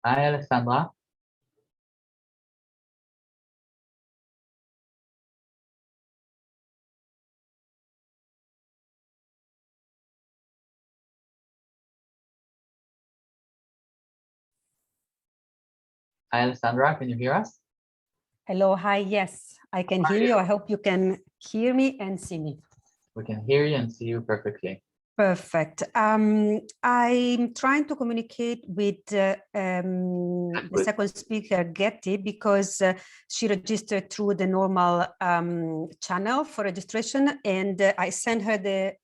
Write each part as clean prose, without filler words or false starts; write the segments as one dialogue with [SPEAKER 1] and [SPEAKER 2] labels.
[SPEAKER 1] Hi, Alessandra. Hi, Alessandra, can you hear us?
[SPEAKER 2] Hello, hi, yes, I can hear you. I hope you can hear me and see me.
[SPEAKER 1] We can hear you and see you perfectly.
[SPEAKER 2] Perfect. I'm trying to communicate with the second speaker, Getty, because she registered through the normal channel for registration, and I sent her the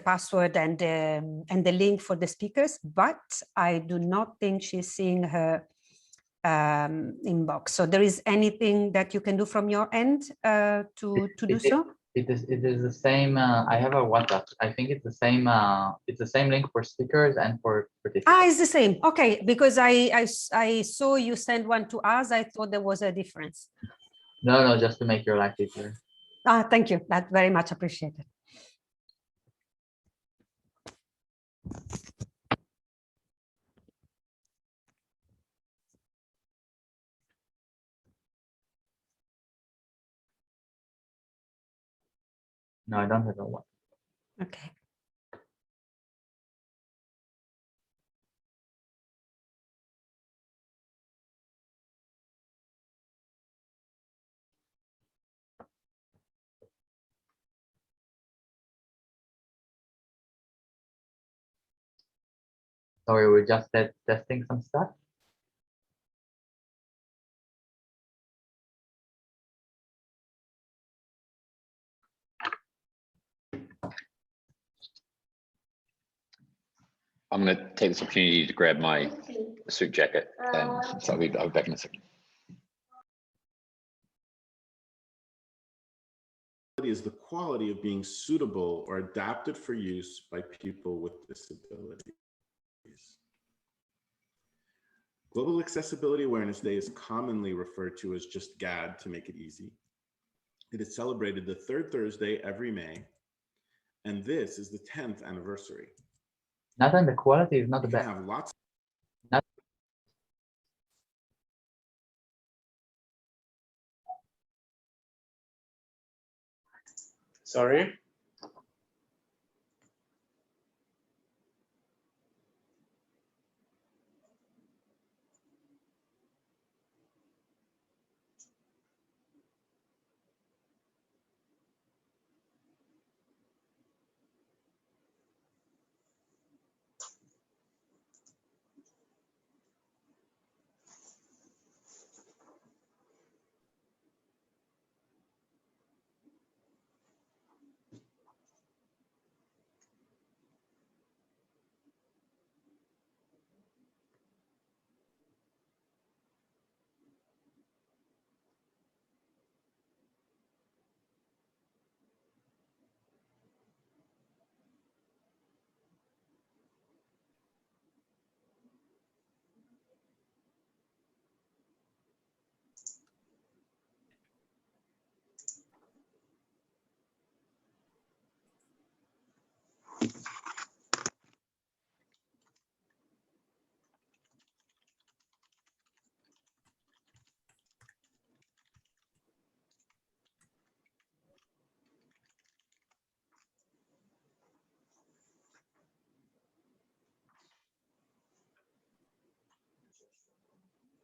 [SPEAKER 2] password and the link for the speakers, but I do not think she's seeing her inbox. So there is anything that you can do from your end to do so?
[SPEAKER 1] It is the same. I have a WhatsApp. I think it's the same. It's the same link for speakers and for participants.
[SPEAKER 2] Ah, it's the same. Okay, because I saw you send one to us. I thought there was a difference.
[SPEAKER 1] No, just to make your life easier.
[SPEAKER 2] Ah, thank you. That's very much appreciated.
[SPEAKER 1] No, I don't have a one.
[SPEAKER 2] Okay.
[SPEAKER 1] Sorry, we're just testing some stuff.
[SPEAKER 3] I'm going to take this opportunity to grab my suit jacket, and so I'll be back in a second.
[SPEAKER 4] Is the quality of being suitable or adapted for use by people with disabilities. Global Accessibility Awareness Day is commonly referred to as just GAD to make it easy. It is celebrated the third Thursday every May, and this is the 10th anniversary.
[SPEAKER 1] Nathan, the quality is not the
[SPEAKER 4] You
[SPEAKER 1] best.
[SPEAKER 4] can have lots.
[SPEAKER 5] Sorry.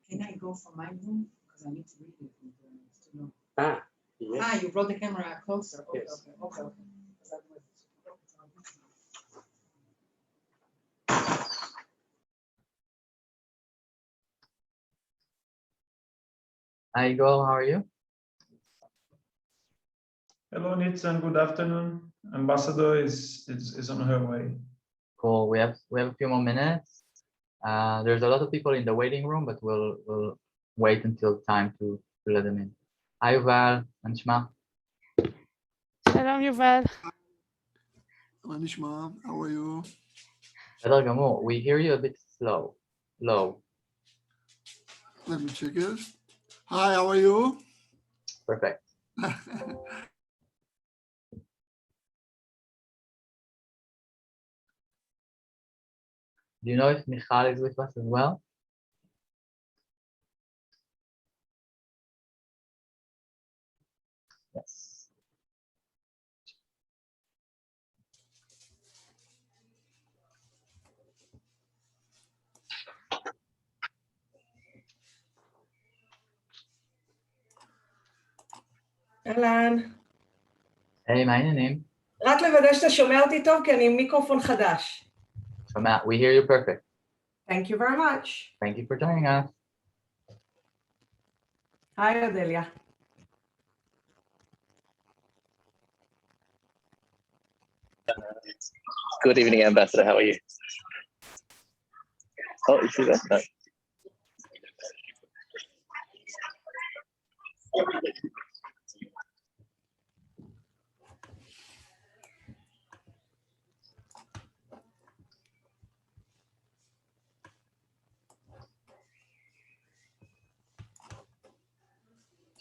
[SPEAKER 6] Can I go from my room? Because I need to read it.
[SPEAKER 5] Ah, yes.
[SPEAKER 6] Ah, you brought the camera closer. Okay,
[SPEAKER 5] Yes.
[SPEAKER 6] okay.
[SPEAKER 1] Hi, Igor, how are you?
[SPEAKER 7] Hello, Nitzan. Good afternoon. Ambassador is on her way.
[SPEAKER 1] Cool. We have a few more minutes. There's a lot of people in the waiting room, but we'll wait until time to let them in. Hi, Yuval. מה נשמע?
[SPEAKER 8] שלום יובל.
[SPEAKER 9] מה נשמע? How are you?
[SPEAKER 1] בסדר גמור. We hear you a bit low.
[SPEAKER 9] Let me check it. Hi, how are you?
[SPEAKER 1] Perfect. Do you know if Michal is with us as well? Yes.
[SPEAKER 10] אהלן.
[SPEAKER 1] Hey, מה העניינים?
[SPEAKER 10] רק לוודא שאתה שומע אותי טוב, כי אני עם מיקרופון חדש.
[SPEAKER 1] שומע, we hear you perfect.
[SPEAKER 10] Thank you very much.
[SPEAKER 1] Thank you for joining us.
[SPEAKER 10] היי, אודליה.
[SPEAKER 11] Good evening, Ambassador. How are you? Oh, is she there? No.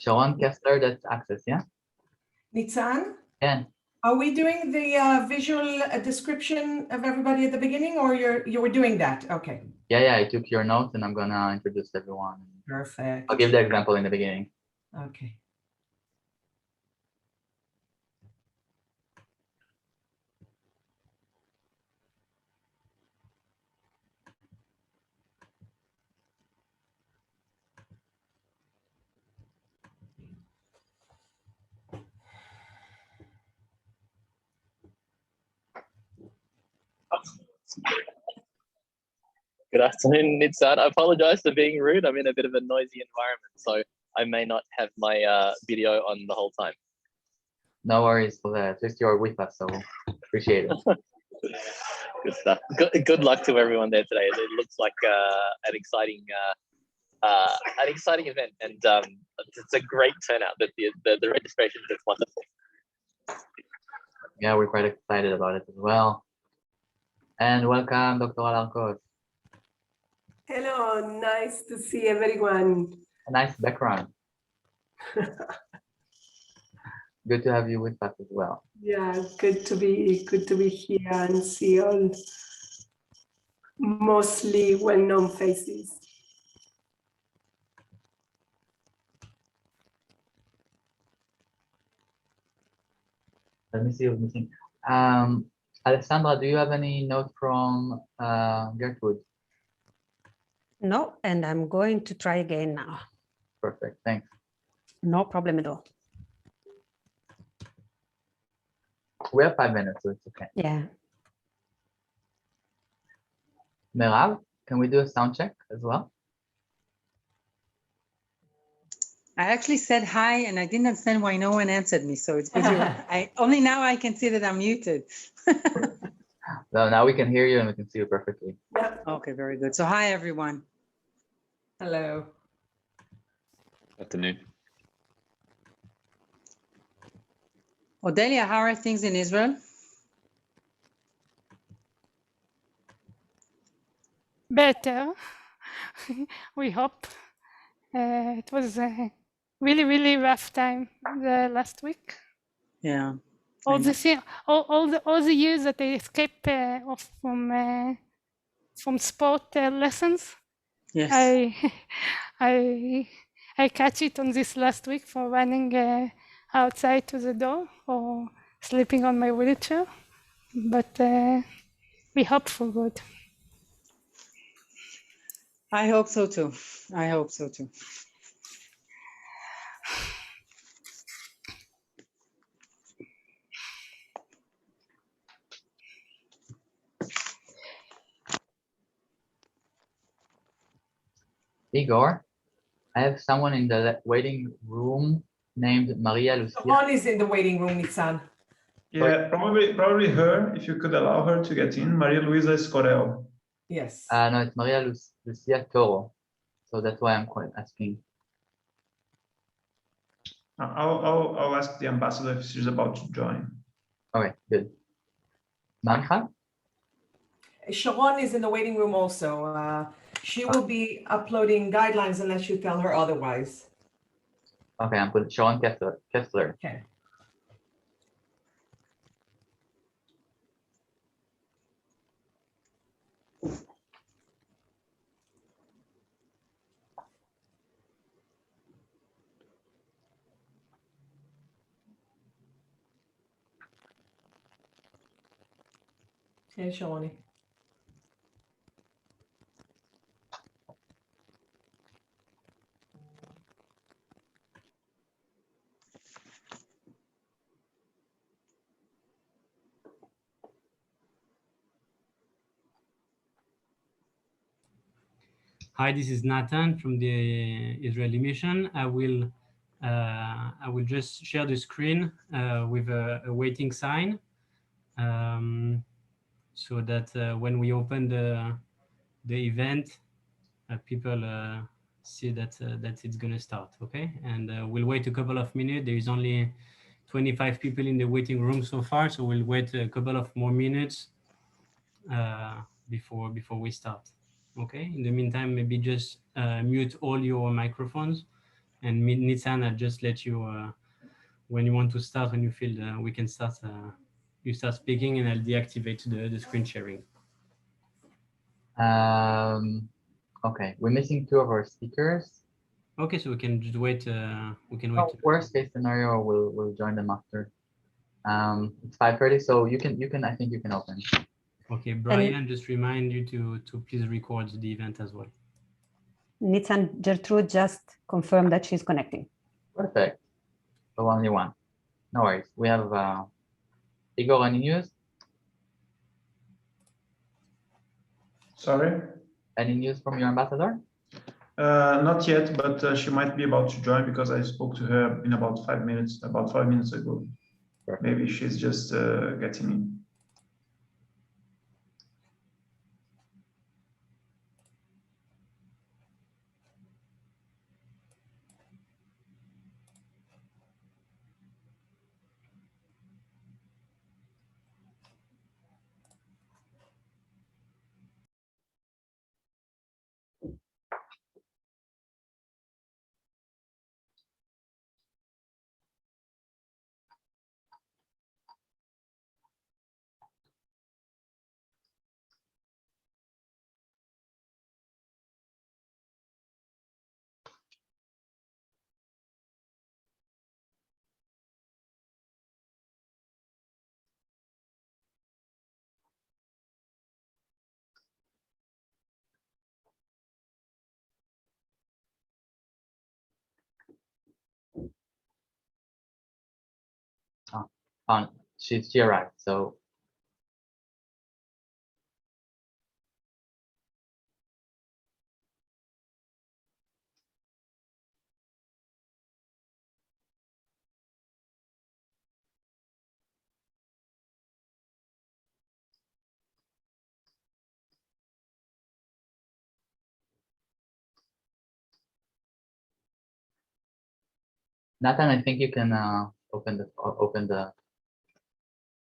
[SPEAKER 1] Sharon Kessler, that's access, yeah?
[SPEAKER 10] ניצן?
[SPEAKER 1] כן.
[SPEAKER 10] Are we doing the visual description of everybody at the beginning, or you were doing that? Okay.
[SPEAKER 1] Yeah, I took your notes and I'm gonna introduce everyone.
[SPEAKER 10] Perfect.
[SPEAKER 1] I'll give the example in the beginning.
[SPEAKER 10] Okay.
[SPEAKER 11] Good afternoon, Nitzan. I apologize for being rude. I'm in a bit of a noisy environment, so I may not have my video on the whole time.
[SPEAKER 1] No worries for that. At least you're with us, so appreciate it.
[SPEAKER 11] Good stuff. Good luck to everyone there today. It looks like an exciting event, and it's a great turnout. The registration is wonderful.
[SPEAKER 1] Yeah, we're quite excited about it as well. And welcome, Dr. Alarcos.
[SPEAKER 12] Hello, nice to see everyone.
[SPEAKER 1] A nice background. Good to have you with us as well.
[SPEAKER 12] Yeah, good to be here and see all mostly well-known faces.
[SPEAKER 1] Let me see who's missing. Alessandra, do you have any note from Gertrude?
[SPEAKER 2] No, and I'm going to try again now.
[SPEAKER 1] Perfect, thanks.
[SPEAKER 2] No problem at all.
[SPEAKER 1] We have 5 minutes, so it's okay.
[SPEAKER 2] Yeah.
[SPEAKER 1] Merav, can we do a sound check as well?
[SPEAKER 13] I actually said hi and I didn't understand why no one answered me. So it's good. Only now I can see that I'm muted.
[SPEAKER 1] No, now we can hear you and we can see you perfectly.
[SPEAKER 13] Okay, very good. So hi, everyone.
[SPEAKER 10] Hello.
[SPEAKER 3] Afternoon.
[SPEAKER 13] Odelia, how are things in Israel?
[SPEAKER 8] Better. We hope. It was a really, really rough time the last week.
[SPEAKER 13] Yeah.
[SPEAKER 8] All the years that I escaped from sport lessons.
[SPEAKER 13] Yes.
[SPEAKER 8] I catch it on this last week for running outside to the door or sleeping on my wheelchair, but we hope for good.
[SPEAKER 13] I hope so too. I hope so too.
[SPEAKER 1] Igor, I have someone in the waiting room named Maria Lucia.
[SPEAKER 10] Sharon is in the waiting room, Nitzan.
[SPEAKER 7] Yeah, probably her, if you could allow her to get in. Maria Luisa Escorel.
[SPEAKER 10] Yes.
[SPEAKER 1] No, it's Maria Lucia Toro. So that's why I'm quite asking.
[SPEAKER 7] I'll ask the ambassador if she's about to join.
[SPEAKER 1] Okay, good. Mancha?
[SPEAKER 10] Sharon is in the waiting room also. She will be uploading guidelines unless you tell her otherwise.
[SPEAKER 1] Okay, I'm putting Sharon Kessler.
[SPEAKER 10] Okay. Hey, Shaloni.
[SPEAKER 14] Hi, this is Nathan from the Israeli mission. I will just share the screen with a waiting sign, so that when we open the event, people see that it's going to start. Okay, and we'll wait a couple of minutes. There is only 25 people in the waiting room so far, so we'll wait a couple of more minutes before we start. Okay, in the meantime, maybe just mute all your microphones, and Nitzan, I'll just let you, when you want to start, when you feel we can start, you start speaking, and I'll deactivate the screen sharing.
[SPEAKER 1] Okay, we're missing 2 of our speakers.
[SPEAKER 14] Okay, so we can just wait, we can wait.
[SPEAKER 1] Worst case scenario, we'll join them after. It's 5:30, so you can, I think you can open.
[SPEAKER 14] Okay, Brian, just remind you to please record the event as well.
[SPEAKER 2] Nitzan Gertrude just confirmed that she's connecting.
[SPEAKER 1] Perfect. So only one. No worries. We have Igor, any news?
[SPEAKER 7] Sorry?
[SPEAKER 1] Any news from your ambassador?
[SPEAKER 7] Not yet, but she might be about to join because I spoke to her in about 5 minutes, about 5 minutes ago.
[SPEAKER 1] Perfect.
[SPEAKER 7] Maybe she's just getting in.
[SPEAKER 1] She arrived, so Nathan, I think you can open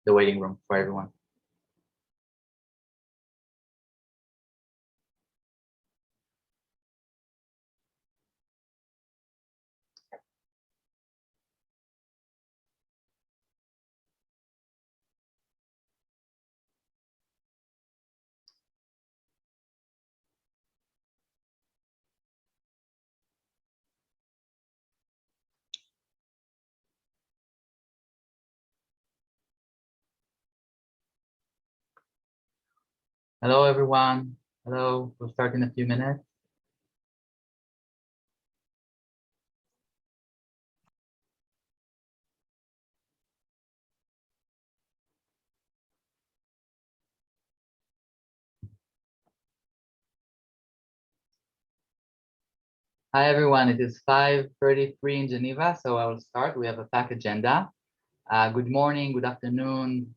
[SPEAKER 1] the waiting room for everyone. Hello, everyone. Hello. We'll start in a few minutes. Hi, everyone. It is 5:33 in Geneva, so I will start. We have a packed agenda. Good morning, good afternoon,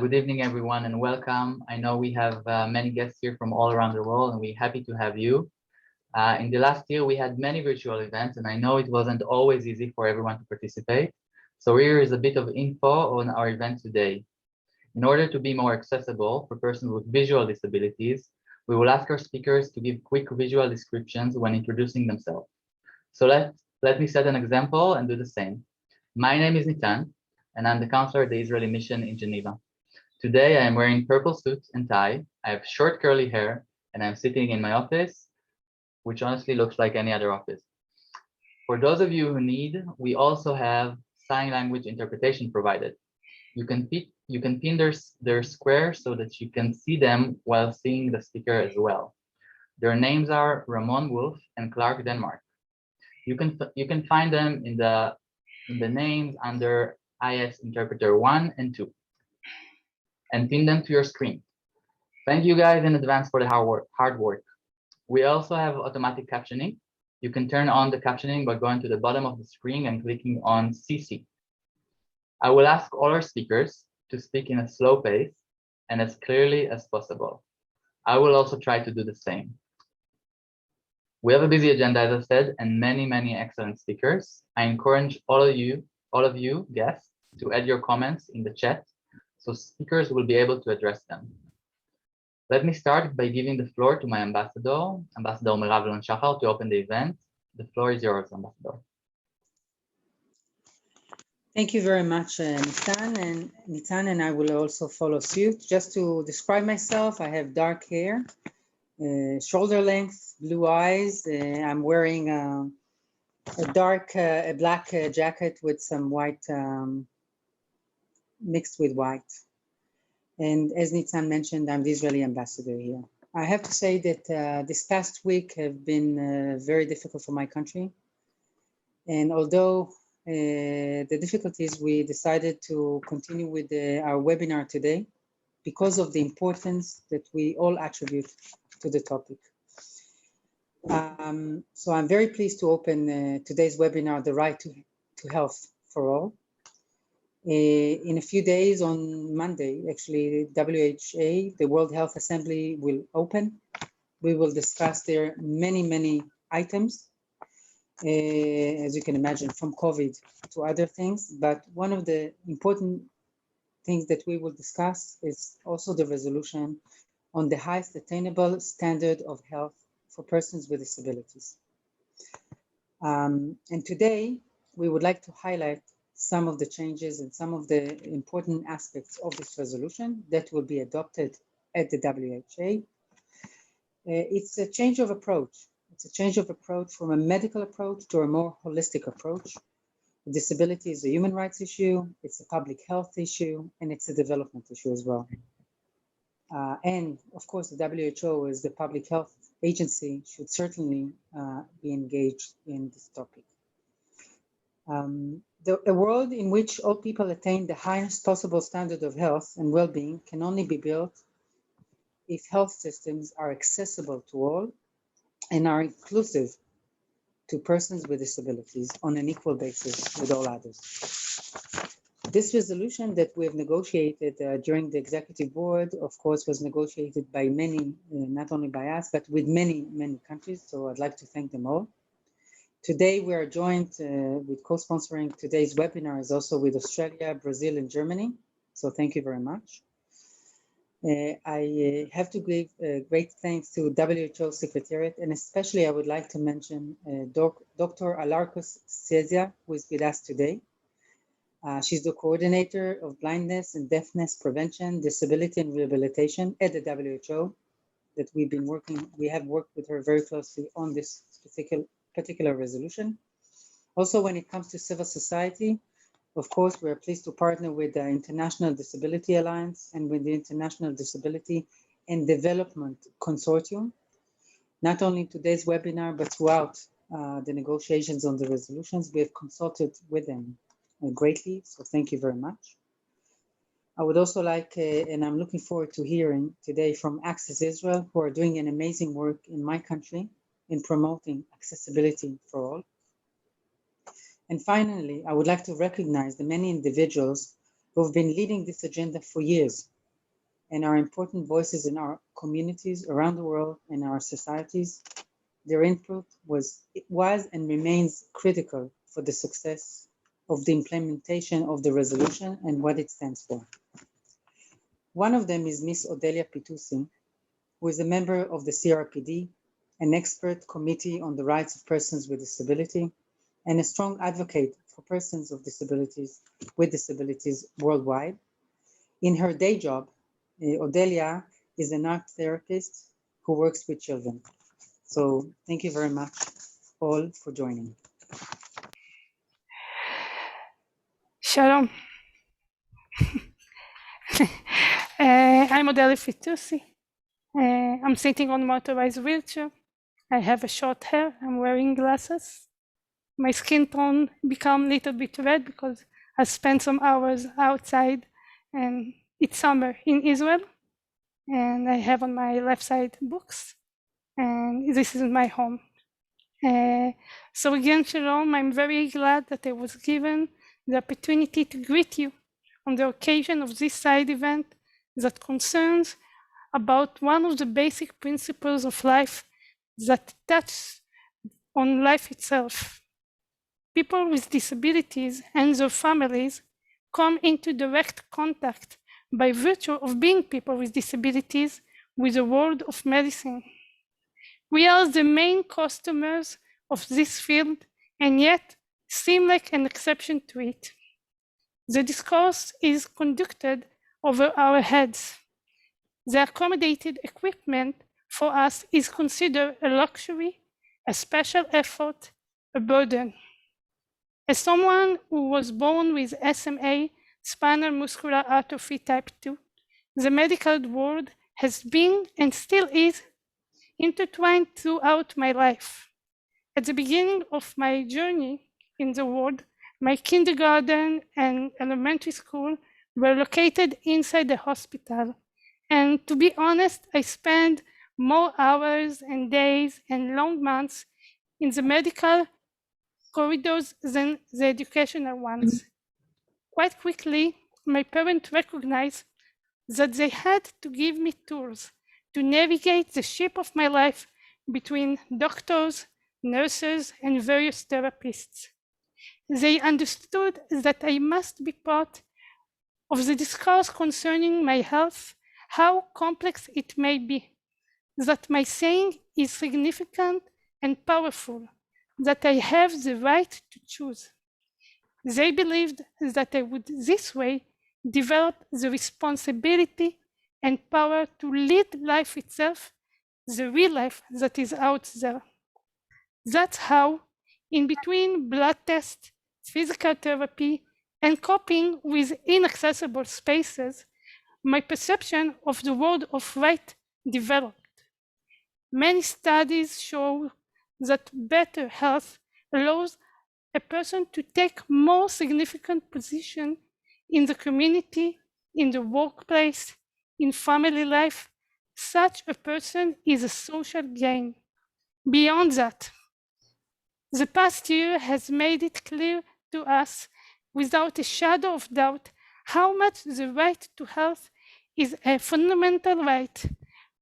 [SPEAKER 1] good evening, everyone, and welcome. I know we have many guests here from all around the world, and we're happy to have you. In the last year, we had many virtual events, and I know it wasn't always easy for everyone to participate. So here is a bit of info on our event today. In order to be more accessible for persons with visual disabilities, we will ask our speakers to give quick visual descriptions when introducing themselves. So let me set an example and do the same. My name is Nitan, and I'm the counselor at the Israeli mission in Geneva. Today, I am wearing purple suit and tie. I have short curly hair, and I'm sitting in my office, which honestly looks like any other office. For those of you who need, we also have sign language interpretation provided. You can You can pin their square so that you can see them while seeing the speaker as well. Their names are Ramon Wolf and Clark Denmark. You can find them in the names under IS Interpreter 1 and 2 and pin them to your screen. Thank you guys in advance for the hard work. We also have automatic captioning. You can turn on the captioning by going to the bottom of the screen and clicking on CC. I will ask all our speakers to speak in a slow pace and as clearly as possible. I will also try to do the same. We have a busy agenda, as I said, and many excellent speakers. I encourage all of you guests to add your comments in the chat so speakers will be able to address them. Let me start by giving the floor to my ambassador, Ambassador Merav Lon-Shachar, to open the event. The floor is yours, Ambassador.
[SPEAKER 13] Thank you very much, Nitan, and I will also follow suit. Just to describe myself, I have dark hair, shoulder length, blue eyes. I'm wearing a black jacket with some white mixed with white. And as Nitan mentioned, I'm the Israeli ambassador here. I have to say that this past week have been very difficult for my country. And although the difficulties, we decided to continue with our webinar today because of the importance that we all attribute to the topic. So I'm very pleased to open today's webinar, The Right to Health for All. In a few days, on Monday, actually, WHA, the World Health Assembly, will open. We will discuss there many items, as you can imagine, from COVID to other things. But one of the important things that we will discuss is also the resolution on the highest attainable standard of health for persons with disabilities. And today, we would like to highlight some of the changes and some of the important aspects of this resolution that will be adopted at the WHA. It's a change of approach. It's a change of approach from a medical approach to a more holistic approach. Disability is a human rights issue, it's a public health issue, and it's a development issue as well. And of course, the WHO as the public health agency should certainly be engaged in this topic. A world in which all people attain the highest possible standard of health and well-being can only be built if health systems are accessible to all and are inclusive to persons with disabilities on an equal basis with all others. This resolution that we have negotiated during the executive board, of course, was negotiated by many, not only by us, but with many countries. So I'd like to thank them all. Today, we are joined with co-sponsoring today's webinar is also with Australia, Brazil, and Germany. So thank you very much. I have to give great thanks to WHO Secretariat, and especially I would like to mention Dr. Alarcos Cesia, who is with us today. She's the coordinator of blindness and deafness prevention, disability and rehabilitation at the WHO that we have worked with her very closely on this particular resolution. Also, when it comes to civil society, of course, we are pleased to partner with the International Disability Alliance and with the International Disability and Development Consortium, not only in today's webinar, but throughout the negotiations on the resolutions. We have consulted with them greatly, so thank you very much. I would also like, and I'm looking forward to hearing today from Access Israel, who are doing an amazing work in my country in promoting accessibility for all. And finally, I would like to recognize the many individuals who have been leading this agenda for years and are important voices in our communities around the world and our societies. Their input was and remains critical for the success of the implementation of the resolution and what it stands for. One of them is Miss Odelia Pitusi, who is a member of the CRPD, an expert committee on the rights of persons with disability, and a strong advocate for persons with disabilities worldwide. In her day job, Odelia is an art therapist who works with children. So thank you very much all for joining.
[SPEAKER 8] Shalom. I'm Odelia Fitoussi. I'm sitting on motorized wheelchair. I have a short hair. I'm wearing glasses. My skin tone become a little bit red because I spent some hours outside, and it's summer in Israel. And I have on my left side books, and this is my home. So again, Shalom, I'm very glad that I was given the opportunity to greet you on the occasion of this side event that concerns about one of the basic principles of life that touch on life itself. People with disabilities and their families come into direct contact by virtue of being people with disabilities with the world of medicine. We are the main customers of this field and yet seem like an exception to it. The discourse is conducted over our heads. The accommodated equipment for us is considered a luxury, a special effort, a burden. As someone who was born with SMA, spinal muscular atrophy type 2, the medical world has been and still is intertwined throughout my life. At the beginning of my journey in the world, my kindergarten and elementary school were located inside the hospital. And to be honest, I spent more hours and days and long months in the medical corridors than the educational ones. Quite quickly, my parents recognized that they had to give me tools to navigate the ship of my life between doctors, nurses, and various therapists. They understood that I must be part of the discourse concerning my health, how complex it may be, that my saying is significant and powerful, that I have the right to choose. They believed that I would this way develop the responsibility and power to lead life itself, the real life that is out there. That's how, in between blood tests, physical therapy, and coping with inaccessible spaces, my perception of the world of right developed. Many studies show that better health allows a person to take more significant position in the community, in the workplace, in family life. Such a person is a social gain. Beyond that, the past year has made it clear to us without a shadow of doubt how much the right to health is a fundamental right,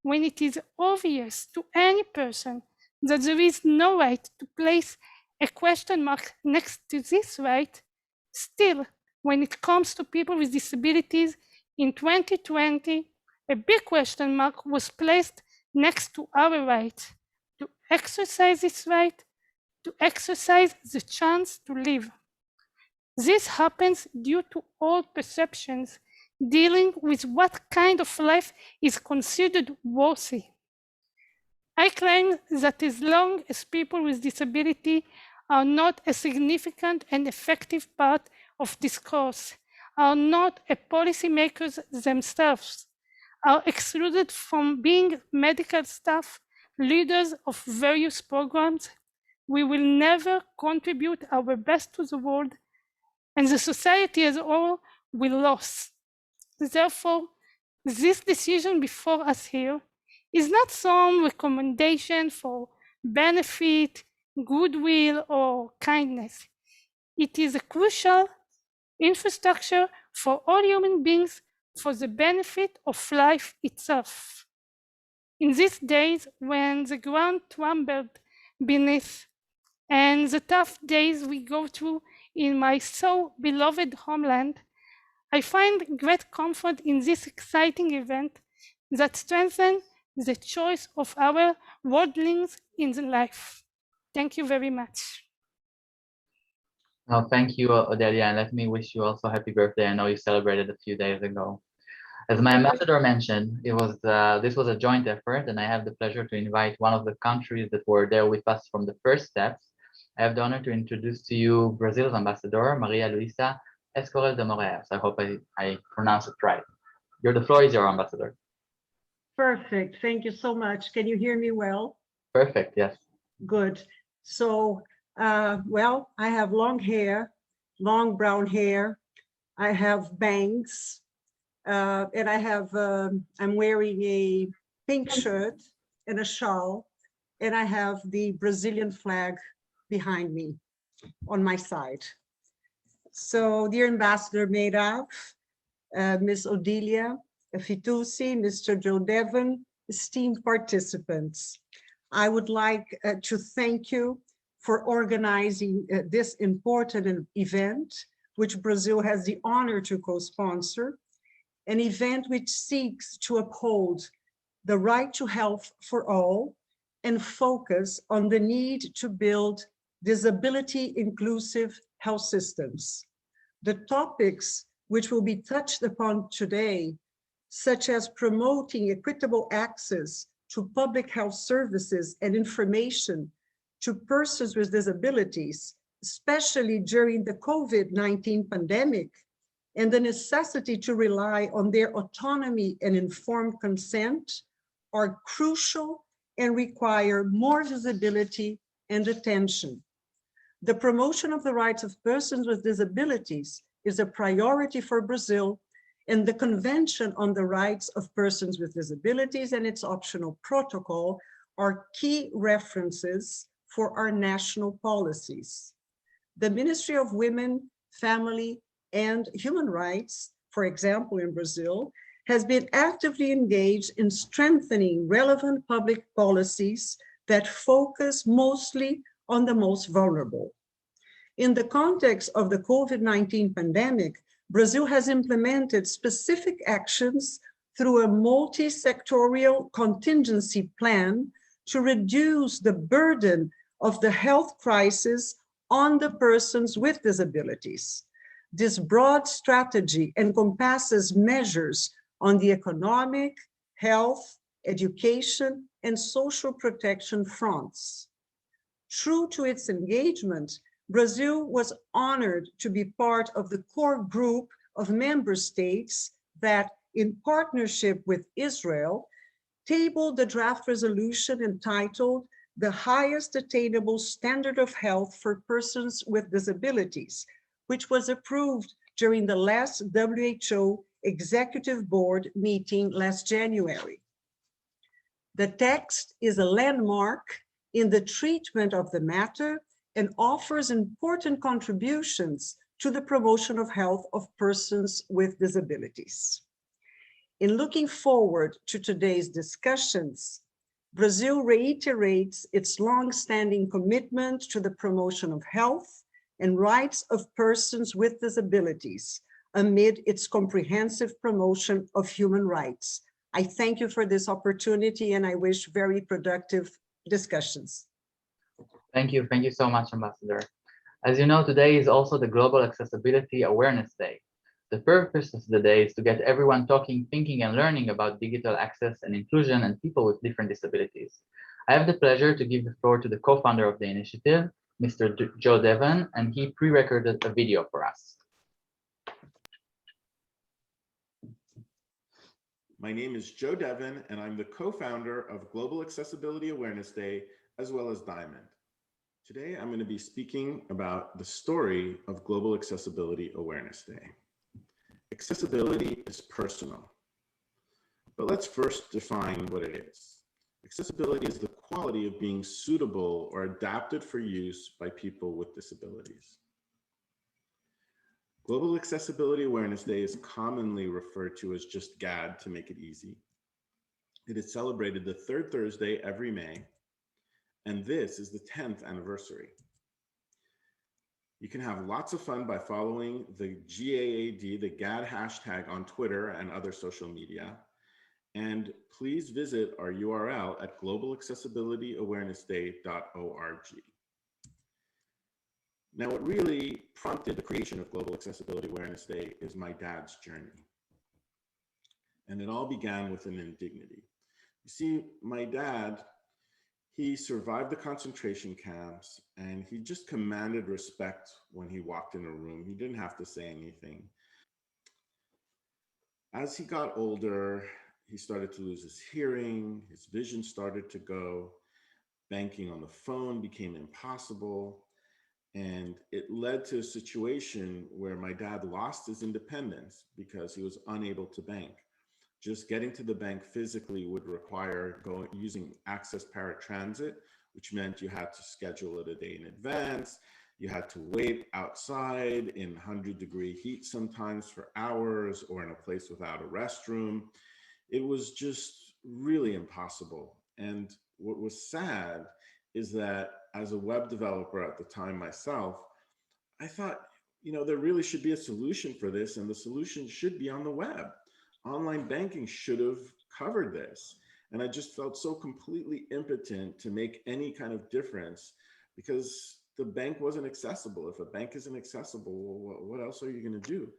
[SPEAKER 8] when it is obvious to any person that there is no right to place a question mark next to this right. Still, when it comes to people with disabilities in 2020, a big question mark was placed next to our right to exercise this right, to exercise the chance to live. This happens due to old perceptions dealing with what kind of life is considered worthy. I claim that as long as people with disability are not a significant and effective part of discourse, are not a policymakers themselves, are excluded from being medical staff, leaders of various programs, we will never contribute our best to the world, and the society as a whole will lose. Therefore, this decision before us here is not some recommendation for benefit, goodwill, or kindness. It is a crucial infrastructure for all human beings for the benefit of life itself. In these days when the ground trembled beneath and the tough days we go through in my so beloved homeland, I find great comfort in this exciting event that strengthens the choice of our worldlings in the life. Thank you very much.
[SPEAKER 1] Well, thank you, Odelia, and let me wish you also happy birthday. I know you celebrated a few days ago. As my ambassador mentioned, this was a joint effort, and I have the pleasure to invite one of the countries that were there with us from the first steps. I have the honor to introduce to you Brazil's ambassador, Maria Luisa Escorel de Moraes. I hope I pronounced it right. The floor is your Ambassador.
[SPEAKER 15] Perfect. Thank you so much. Can you hear me well?
[SPEAKER 1] Perfect, yes.
[SPEAKER 15] Good. So, well, I have long hair, long brown hair. I have bangs, and I'm wearing a pink shirt and a shawl, and I have the Brazilian flag behind me on my side. So, dear Ambassador Meirav, Ms. Odilia Fitoussi, Mr. Joe Devon, esteemed participants, I would like to thank you for organizing this important event, which Brazil has the honor to co-sponsor, an event which seeks to uphold the right to health for all and focus on the need to build disability-inclusive health systems. The topics which will be touched upon today, such as promoting equitable access to public health services and information to persons with disabilities, especially during the COVID-19 pandemic, and the necessity to rely on their autonomy and informed consent are crucial and require more visibility and attention. The promotion of the rights of persons with disabilities is a priority for Brazil, and the Convention on the Rights of Persons with Disabilities and its optional protocol are key references for our national policies. The Ministry of Women, Family, and Human Rights, for example, in Brazil, has been actively engaged in strengthening relevant public policies that focus mostly on the most vulnerable. In the context of the COVID-19 pandemic, Brazil has implemented specific actions through a multi-sectorial contingency plan to reduce the burden of the health crisis on the persons with disabilities. This broad strategy encompasses measures on the economic, health, education, and social protection fronts. True to its engagement, Brazil was honored to be part of the core group of member states that, in partnership with Israel, tabled the draft resolution entitled "The Highest Attainable Standard of Health for Persons with Disabilities," which was approved during the last WHO Executive Board meeting last January. The text is a landmark in the treatment of the matter and offers important contributions to the promotion of health of persons with disabilities. In looking forward to today's discussions, Brazil reiterates its long-standing commitment to the promotion of health and rights of persons with disabilities amid its comprehensive promotion of human rights. I thank you for this opportunity and I wish very productive discussions.
[SPEAKER 1] Thank you so much, Ambassador. As you know, today is also the Global Accessibility Awareness Day. The purpose of the day is to get everyone talking, thinking, and learning about digital access and inclusion and people with different disabilities. I have the pleasure to give the floor to the co-founder of the initiative, Mr. Joe Devon, and he pre-recorded a video for us.
[SPEAKER 4] My name is Joe Devon, and I'm the co-founder of Global Accessibility Awareness Day, as well as Diamond. Today, I'm going to be speaking about the story of Global Accessibility Awareness Day. Accessibility is personal, but let's first define what it is. Accessibility is the quality of being suitable or adapted for use by people with disabilities. Global Accessibility Awareness Day is commonly referred to as just GAD to make it easy. It is celebrated the third Thursday every May, and this is the 10th anniversary. You can have lots of fun by following the GAAD, the GAD hashtag on Twitter and other social media. And please visit our URL at globalaccessibilityawarenessday.org. Now, what really prompted the creation of Global Accessibility Awareness Day is my dad's journey. And it all began with an indignity. You see, my dad, he survived the concentration camps and he just commanded respect when he walked in a room. He didn't have to say anything. As he got older, he started to lose his hearing, his vision started to go, banking on the phone became impossible. And it led to a situation where my dad lost his independence because he was unable to bank. Just getting to the bank physically would require using access paratransit, which meant you had to schedule it a day in advance. You had to wait outside in 100-degree heat sometimes for hours, or in a place without a restroom. It was just really impossible. And what was sad is that as a web developer at the time myself, I thought, there really should be a solution for this, and the solution should be on the web. Online banking should have covered this. And I just felt so completely impotent to make any kind of difference because the bank wasn't accessible. If a bank isn't accessible, well, what else are you going to do?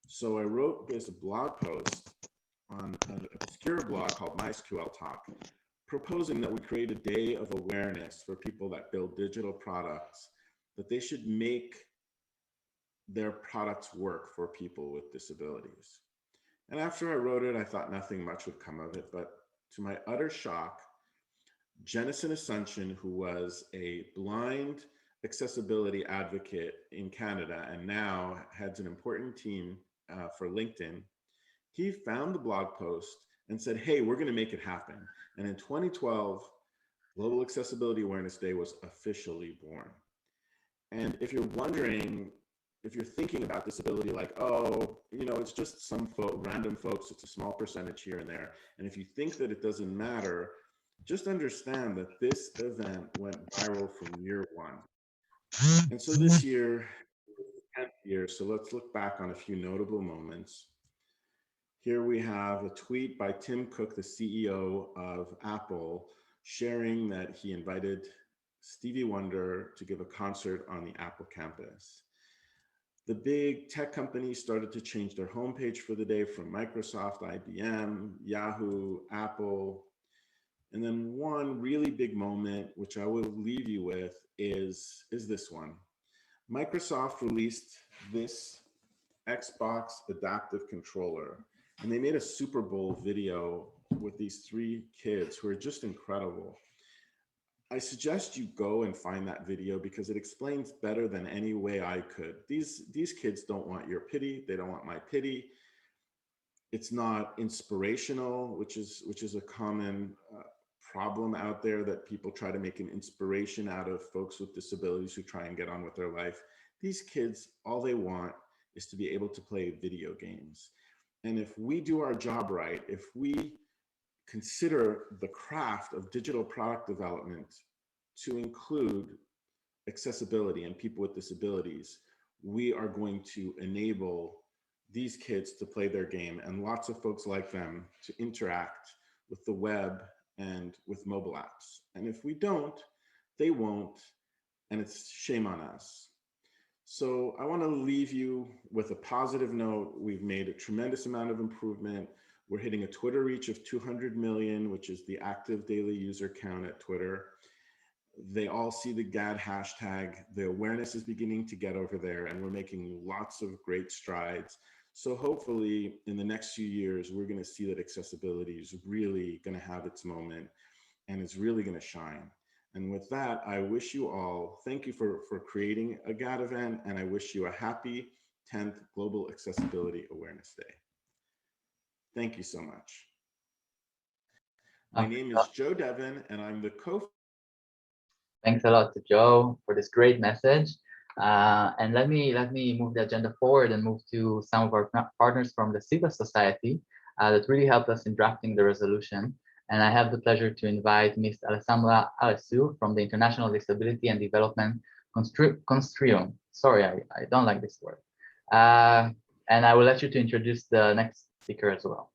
[SPEAKER 4] So I wrote this blog post on an obscure blog called MySQL Talk, proposing that we create a day of awareness for people that build digital products, that they should make their products work for people with disabilities. And after I wrote it, I thought nothing much would come of it. But to my utter shock, Jennison Asuncion, who was a blind accessibility advocate in Canada and now heads an important team for LinkedIn, he found the blog post and said, hey, we're going to make it happen. And in 2012, Global Accessibility Awareness Day was officially born. And if you're wondering, if you're thinking about disability like, oh, it's just some random folks, it's a small percentage here and there. And if you think that it doesn't matter, just understand that this event went viral from year one. And so this year, 10th year, so let's look back on a few notable moments. Here we have a tweet by Tim Cook, the CEO of Apple, sharing that he invited Stevie Wonder to give a concert on the Apple campus. The big tech companies started to change their homepage for the day, from Microsoft, IBM, Yahoo, Apple. And then one really big moment, which I will leave you with, is this one. Microsoft released this Xbox adaptive controller, and they made a Super Bowl video with these 3 kids who are just incredible. I suggest you go and find that video because it explains better than any way I could. These kids don't want your pity. They don't want my pity. It's not inspirational, which is a common problem out there, that people try to make an inspiration out of folks with disabilities who try and get on with their life. These kids, all they want is to be able to play video games. And if we do our job right, if we consider the craft of digital product development to include accessibility and people with disabilities, we are going to enable these kids to play their game and lots of folks like them to interact with the web and with mobile apps. And if we don't, they won't, and it's shame on us. So I want to leave you with a positive note. We've made a tremendous amount of improvement. We're hitting a Twitter reach of 200 million, which is the active daily user count at Twitter. They all see the GAD hashtag. The awareness is beginning to get over there, and we're making lots of great strides. So hopefully in the next few years, we're going to see that accessibility is really going to have its moment and is really going to shine. And with that, I wish you all, thank you for creating a GAD event, and I wish you a happy 10th Global Accessibility Awareness Day. Thank you so much. My name is Joe Devon, and I'm the
[SPEAKER 1] Thanks a lot to Joe for this great message. And let me move the agenda forward and move to some of our partners from the civil society that really helped us in drafting the resolution. And I have the pleasure to invite Ms. Alessandra Alessu from the International Disability and Development Consortium. Sorry, I don't like this word. And I will let you to introduce the next speaker as well.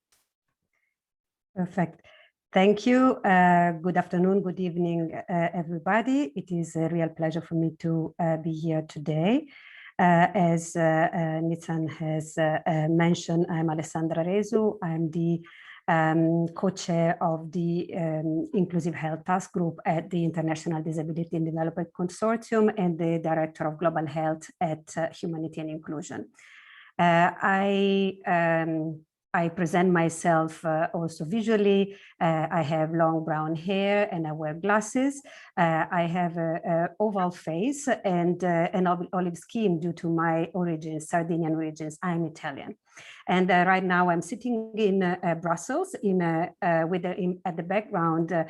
[SPEAKER 2] Perfect. Thank you. Good afternoon, good evening, everybody. It is a real pleasure for me to be here today. As Nitsan has mentioned, I'm Alessandra Alessu. I'm the co-chair of the Inclusive Health Task Group at the International Disability and Development Consortium and the Director of Global Health at Humanity and Inclusion. I I present myself also visually. I have long brown hair and I wear glasses. I have an oval face and an olive skin due to my origins, Sardinian origins. I'm Italian. And right now I'm sitting in Brussels at the background a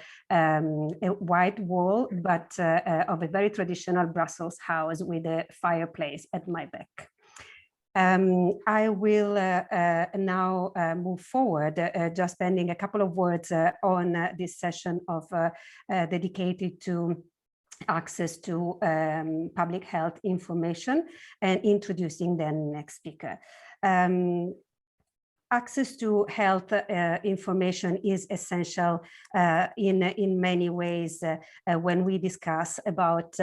[SPEAKER 2] white wall, but of a very traditional Brussels house with a fireplace at my back. I will now move forward, just spending a couple of words on this session of dedicated to access to public health information and introducing the next speaker. Access to health information is essential in many ways when we discuss about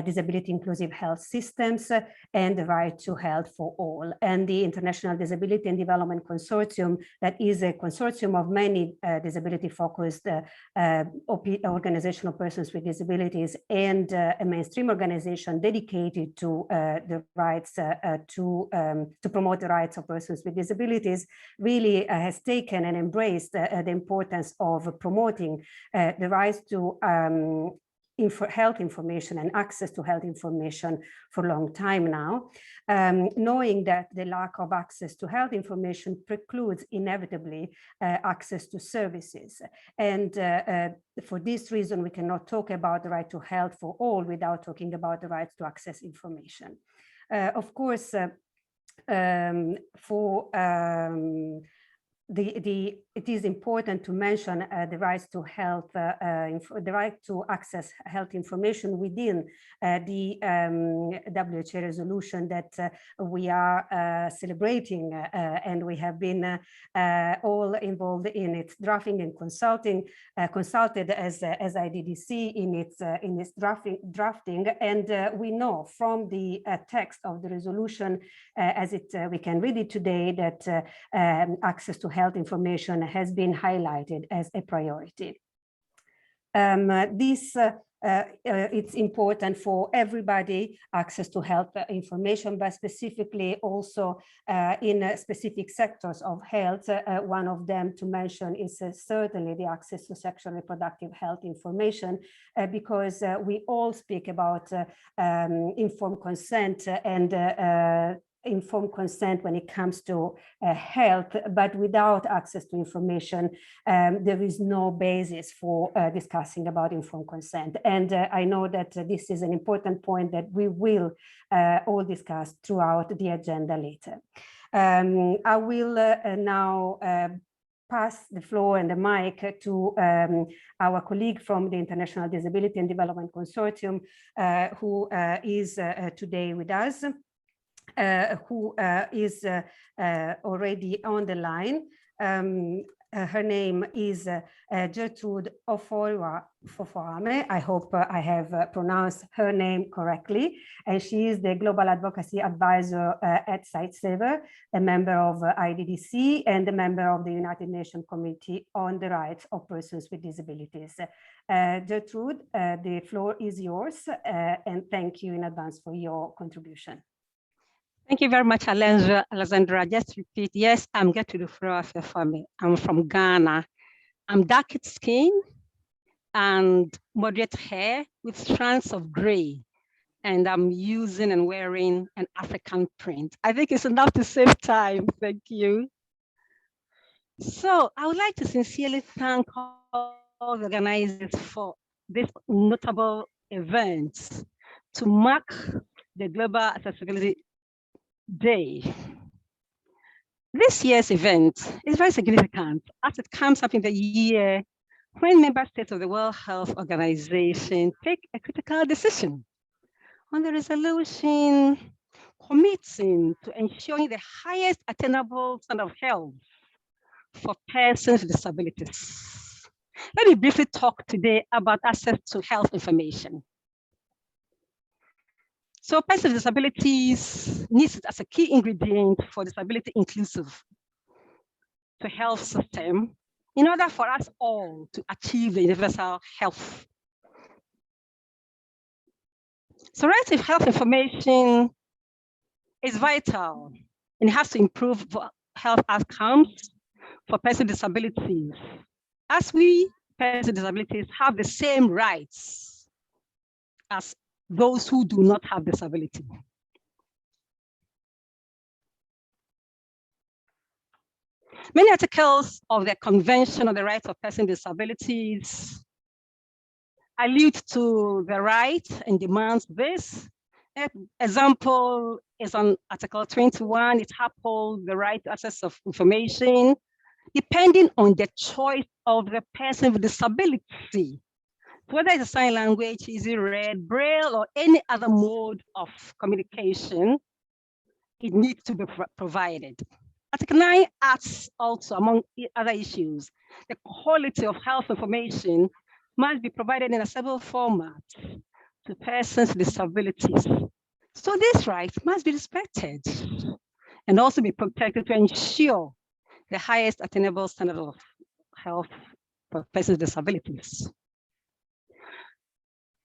[SPEAKER 2] disability inclusive health systems and the right to health for all. And the International Disability and Development Consortium, that is a consortium of many disability focused organizational persons with disabilities and a mainstream organization dedicated to the rights to promote the rights of persons with disabilities, really has taken and embraced the importance of promoting the rights to health information and access to health information for a long time now, knowing that the lack of access to health information precludes inevitably access to services. And for this reason, we cannot talk about the right to health for all without talking about the right to access information. Of course, it is important to mention the rights to health, the right to access health information within the WHO resolution that we are celebrating, and we have been all involved in its drafting and consulted as IDDC in its drafting, and we know from the text of the resolution, we can read it today, that access to health information has been highlighted as a priority. It's important for everybody, access to health information, but specifically also in specific sectors of health. One of them to mention is certainly the access to sexual and reproductive health information, because we all speak about informed consent and informed consent when it comes to health, but without access to information, there is no basis for discussing about informed consent. And I know that this is an important point that we will all discuss throughout the agenda later. I will now pass the floor and the mic to our colleague from the International Disability and Development Consortium, who is today with us. Who is already on the line. Her name is Gertrude Ofoame. I hope I have pronounced her name correctly. And she is the Global Advocacy Advisor at Sightsaver, a member of IDDC and a member of the United Nations Committee on the Rights of Persons with Disabilities. Gertrude, the floor is yours, and thank you in advance for your contribution.
[SPEAKER 16] Thank you very much, Alexandra. Just repeat, yes, I'm Gertrude Ofoame. I'm from Ghana. I'm dark skin and moderate hair with strands of gray. And I'm using and wearing an African print. I think it's enough to save time. Thank you. So I would like to sincerely thank all the organizers for this notable event to mark the Global Accessibility Day. This year's event is very significant as it comes up in the year when member states of the World Health Organization take a critical decision on the resolution committing to ensuring the highest attainable standard of health for persons with disabilities. Let me briefly talk today about access to health information. So persons with disabilities needs it as a key ingredient for disability inclusive to health system in order for us all to achieve the universal health. So right to health information is vital and it has to improve health outcomes for persons with disabilities, as we persons with disabilities have the same rights as those who do not have disability. Many articles of the Convention on the Rights of Persons with Disabilities allude to the right and demands this. Example is on Article 21. It upholds the right to access of information depending on the choice of the person with disability. Whether it's a sign language, easy read, braille, or any other mode of communication, it needs to be provided. Article 9 asks also, among other issues, the quality of health information must be provided in a stable format to persons with disabilities. So this right must be respected and also be protected to ensure the highest attainable standard of health for persons with disabilities.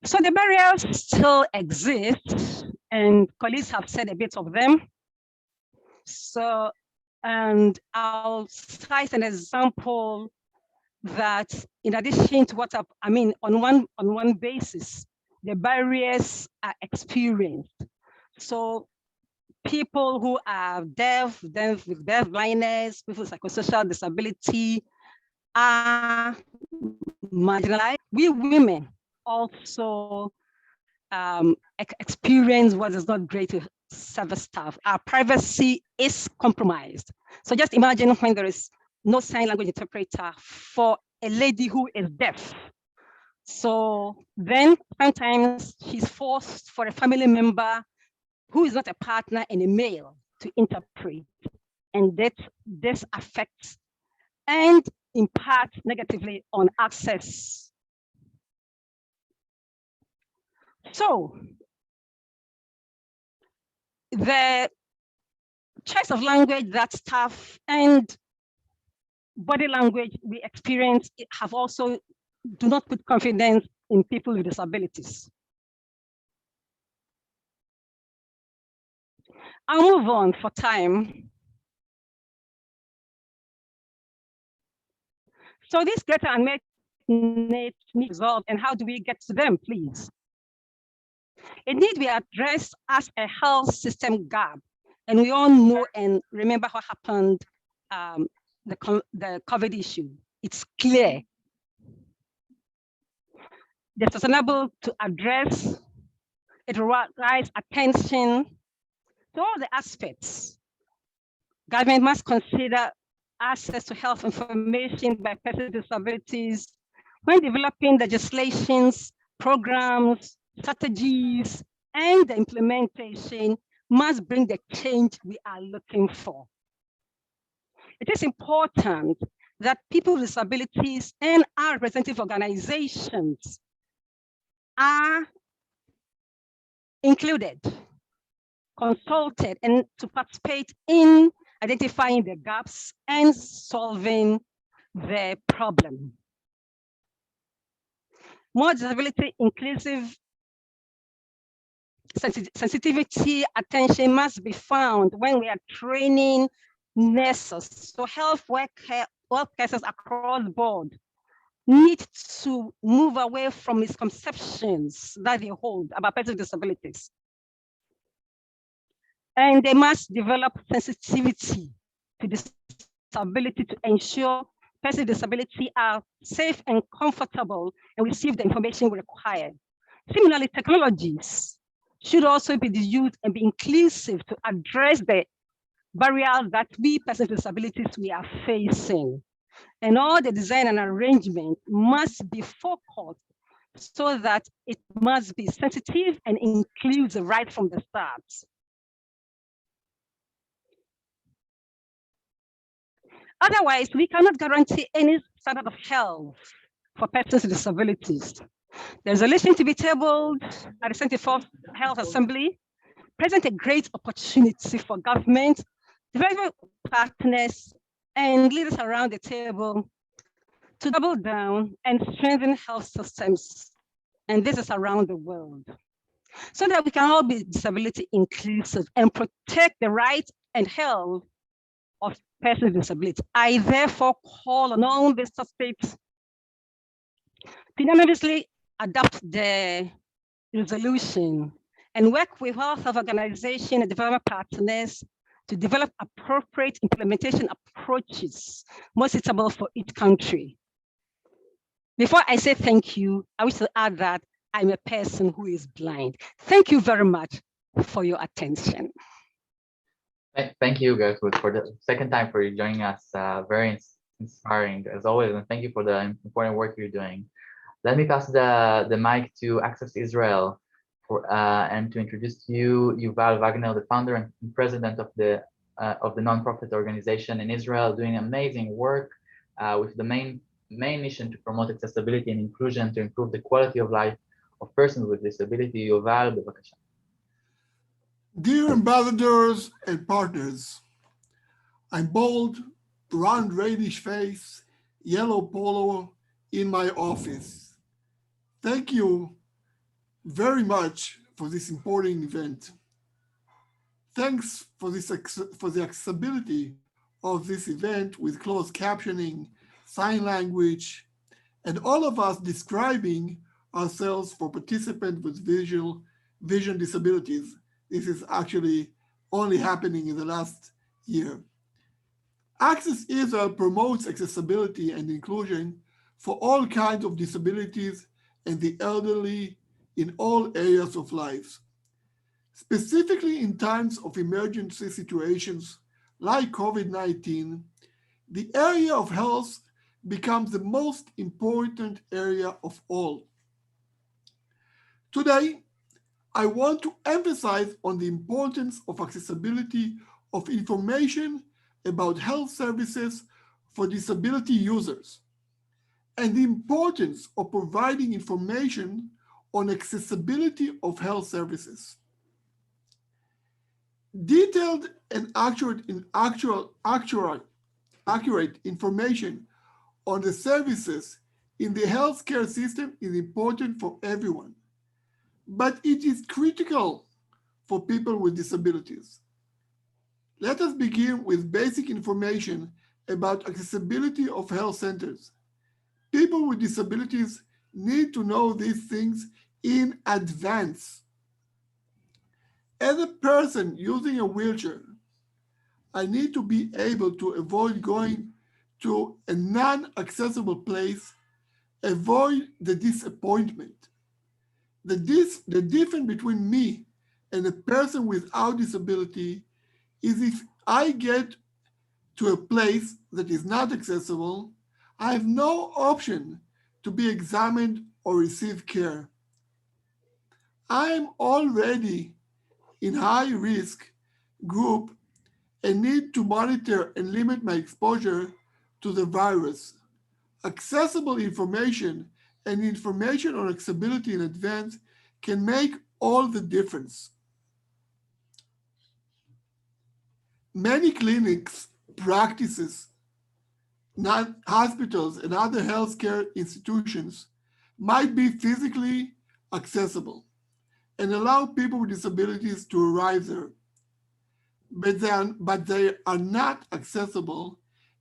[SPEAKER 16] So the barriers still exist, and colleagues have said a bit of them. So, and I'll cite an example that in addition to what I mean, on one basis, the barriers are experienced. So people who are deaf with deaf blindness, people with psychosocial disability are marginalized. We women also experience what is not great to service staff. Our privacy is compromised. So just imagine when there is no sign language interpreter for a lady who is deaf. So then sometimes she's forced for a family member who is not a partner and a male to interpret. And this affects and impacts negatively on access. So the choice of language that staff and body language we experience have also do not put confidence in people with disabilities. I'll move on for time. So these greater unmet needs need resolved, and how do we get to them, please? It needs to be addressed as a health system gap. And we all know and remember what happened, the COVID issue. It's clear. The sustainable to address, it requires attention to all the aspects. Government must consider access to health information by persons with disabilities when developing legislations, programs, strategies, and the implementation must bring the change we are looking for. It is important that people with disabilities and our representative organizations are included, consulted, and to participate in identifying the gaps and solving the problem. More disability inclusive sensitivity attention must be found when we are training nurses. So health workers across the board need to move away from misconceptions that they hold about persons with disabilities. And they must develop sensitivity to disability to ensure persons with disability are safe and comfortable and receive the information required. Similarly, technologies should also be used and be inclusive to address the barriers that we persons with disabilities we are facing. And all the design and arrangement must be focused so that it must be sensitive and inclusive right from the start. Otherwise, we cannot guarantee any standard of health for persons with disabilities. There's a listing to be tabled at the 74th Health Assembly, present a great opportunity for government, development partners, and leaders around the table to double down and strengthen health systems. And this is around the world, so that we can all be disability inclusive and protect the rights and health of persons with disabilities. I therefore call on all the states to unanimously adopt the resolution and work with health organizations and development partners to develop appropriate implementation approaches most suitable for each country. Before I say thank you, I wish to add that I'm a person who is blind. Thank you very much for your attention.
[SPEAKER 1] Thank you, guys, for the second time for joining us. Very inspiring as always, and thank you for the important work you're doing. Let me pass the mic to Access Israel and to introduce to you Yuval Wagner, the founder and president of the nonprofit organization in Israel, doing amazing work with the main mission to promote accessibility and inclusion to improve the quality of life of persons with disability. Yuval, bevakasha.
[SPEAKER 9] Dear ambassadors and partners, I'm bald, round reddish face, yellow polo in my office. Thank you very much for this important event. Thanks for the accessibility of this event with closed captioning, sign language, and all of us describing ourselves for participants with vision disabilities. This is actually only happening in the last year. Access Israel promotes accessibility and inclusion for all kinds of disabilities and the elderly in all areas of life. Specifically in times of emergency situations like COVID-19, the area of health becomes the most important area of all. Today, I want to emphasize on the importance of accessibility of information about health services for disability users and the importance of providing information on accessibility of health services. Detailed and accurate information on the services in the healthcare system is important for everyone, but it is critical for people with disabilities. Let us begin with basic information about accessibility of health centers. People with disabilities need to know these things in advance. As a person using a wheelchair, I need to be able to avoid going to a non-accessible place, avoid the disappointment. The difference between me and a person without disability is if I get to a place that is not accessible, I have no option to be examined or receive care. I am already in high risk group and need to monitor and limit my exposure to the virus. Accessible information and information on accessibility in advance can make all the difference. Many clinics, practices, hospitals, and other healthcare institutions might be physically accessible and allow people with disabilities to arrive there. But they are not accessible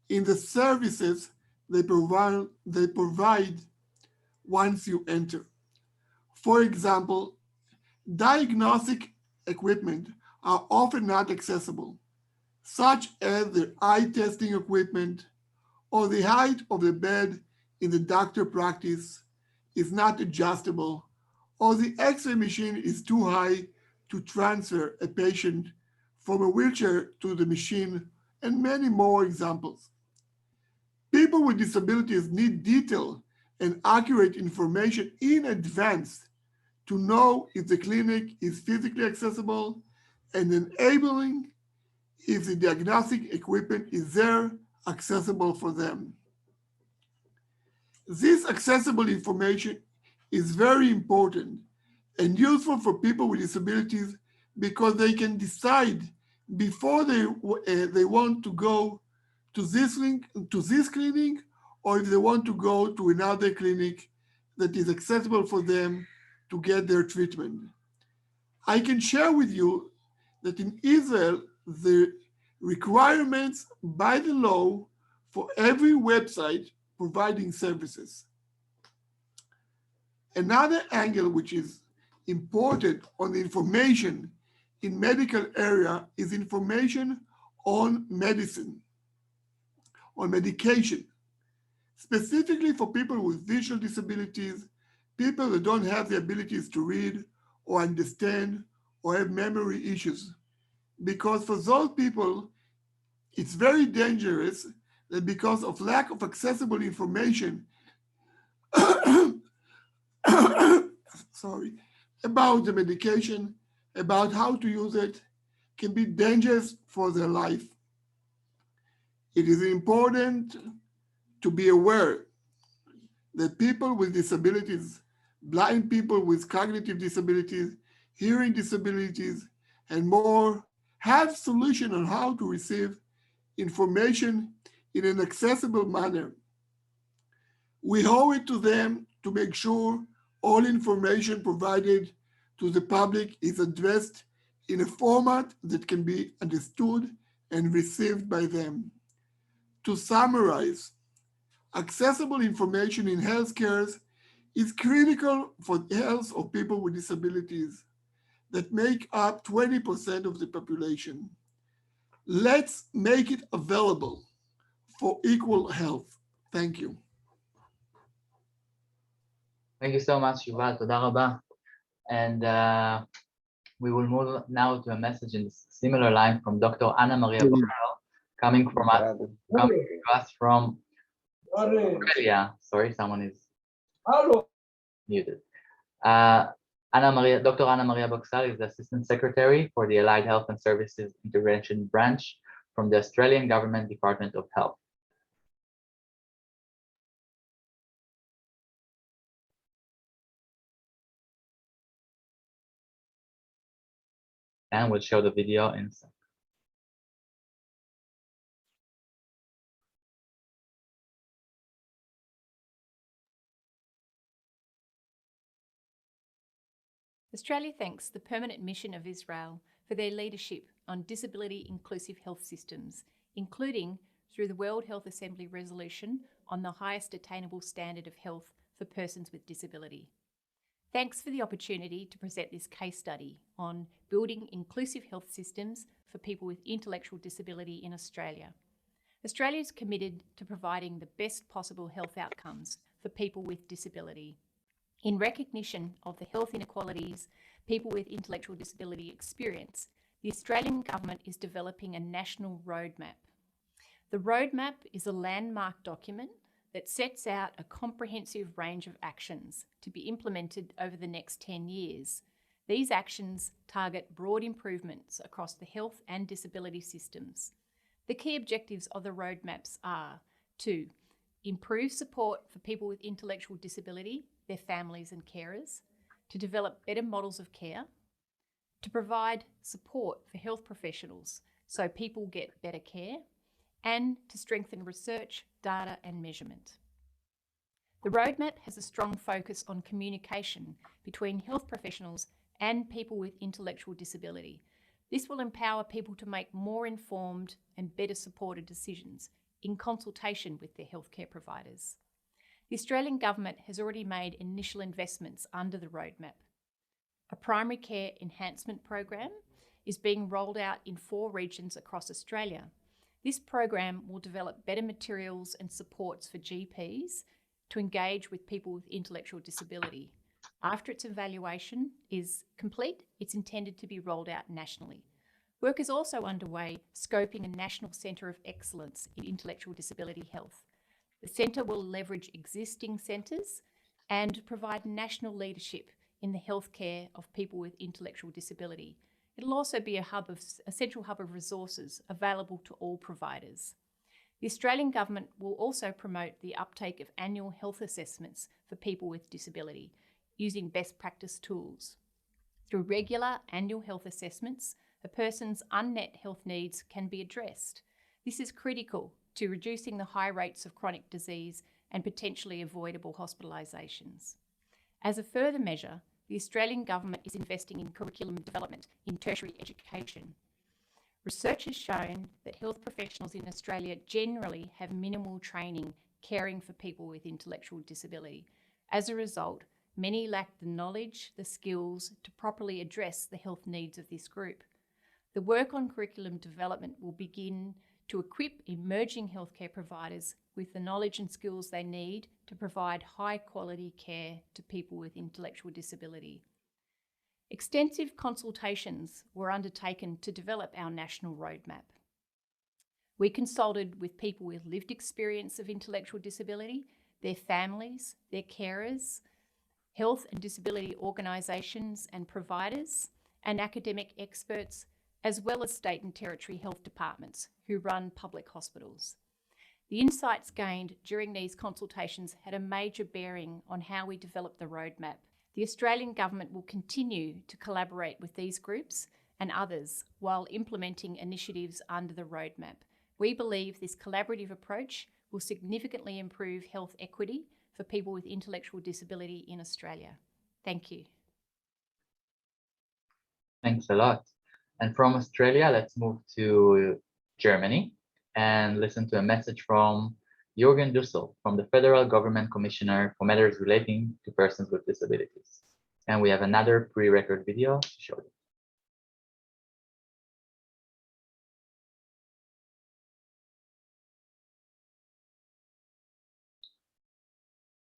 [SPEAKER 9] in the services they provide once you enter. For example, diagnostic equipment are often not accessible, such as the eye testing equipment or the height of the bed in the doctor practice is not adjustable, or the X-ray machine is too high to transfer a patient from a wheelchair to the machine, and many more examples. People with disabilities need detailed and accurate information in advance to know if the clinic is physically accessible and enabling if the diagnostic equipment is there accessible for them. This accessible information is very important and useful for people with disabilities because they can decide before they want to go to this clinic or if they want to go to another clinic that is accessible for them to get their treatment. I can share with you that in Israel, requirements by the law for every website providing services. Another angle which is important on the information in medical area is information on medicine, on medication, specifically for people with visual disabilities, people that don't have the abilities to read or understand or have memory issues. Because for those people, it's very dangerous that because of lack of accessible information sorry, about the medication, about how to use it, can be dangerous for their life. It is important to be aware that people with disabilities, blind people with cognitive disabilities, hearing disabilities, and more, have solutions on how to receive information in an accessible manner. We owe it to them to make sure all information provided to the public is addressed in a format that can be understood and received by them. To summarize, accessible information in healthcare is critical for the health of people with disabilities that make up 20% of the population. Let's make it available for equal health. Thank you.
[SPEAKER 1] Thank you so much, Yuval. Toda rabba. And we will move now to a message in similar line from Dr. Anna Maria Bocal, coming to us from Australia. Sorry, someone is muted. Dr. Anna Maria Bocal is the Assistant Secretary for the Allied Health and Services Intervention Branch from the Australian Government Department of Health. And we'll show the video in a second.
[SPEAKER 17] Australia thanks the Permanent Mission of Israel for their leadership on disability-inclusive health systems, including through the World Health Assembly resolution on the highest attainable standard of health for persons with disability. Thanks for the opportunity to present this case study on building inclusive health systems for people with intellectual disability in Australia. Australia is committed to providing the best possible health outcomes for people with disability. In recognition of the health inequalities people with intellectual disability experience, the Australian Government is developing a national roadmap. The roadmap is a landmark document that sets out a comprehensive range of actions to be implemented over the next 10 years. These actions target broad improvements across the health and disability systems. The key objectives of the roadmaps are to improve support for people with intellectual disability, their families and carers, to develop better models of care, to provide support for health professionals so people get better care, and to strengthen research, data and measurement. The roadmap has a strong focus on communication between health professionals and people with intellectual disability. This will empower people to make more informed and better supported decisions in consultation with their healthcare providers. The Australian Government has already made initial investments under the roadmap. A primary care enhancement program is being rolled out in 4 regions across Australia. This program will develop better materials and supports for GPs to engage with people with intellectual disability. After its evaluation is complete, it's intended to be rolled out nationally. Work is also underway scoping a National Centre of Excellence in Intellectual Disability Health. The centre will leverage existing centres and provide national leadership in the healthcare of people with intellectual disability. It'll also be a central hub of resources available to all providers. The Australian Government will also promote the uptake of annual health assessments for people with disability using best practice tools. Through regular annual health assessments, a person's unmet health needs can be addressed. This is critical to reducing the high rates of chronic disease and potentially avoidable hospitalisations. As a further measure, the Australian Government is investing in curriculum development in tertiary education. Research has shown that health professionals in Australia generally have minimal training caring for people with intellectual disability. As a result, many lack the knowledge, the skills to properly address the health needs of this group. The work on curriculum development will begin to equip emerging healthcare providers with the knowledge and skills they need to provide high quality care to people with intellectual disability. Extensive consultations were undertaken to develop our national roadmap. We consulted with people with lived experience of intellectual disability, their families, their carers, health and disability organisations and providers, and academic experts, as well as state and territory health departments who run public hospitals. The insights gained during these consultations had a major bearing on how we develop the roadmap. The Australian Government will continue to collaborate with these groups and others while implementing initiatives under the roadmap. We believe this collaborative approach will significantly improve health equity for people with intellectual disability in Australia. Thank you.
[SPEAKER 1] Thanks a lot. And from Australia, let's move to Germany and listen to a message from Jürgen Dussel from the Federal Government Commissioner for Matters Relating to Persons with Disabilities. And we have another pre-record video to show you.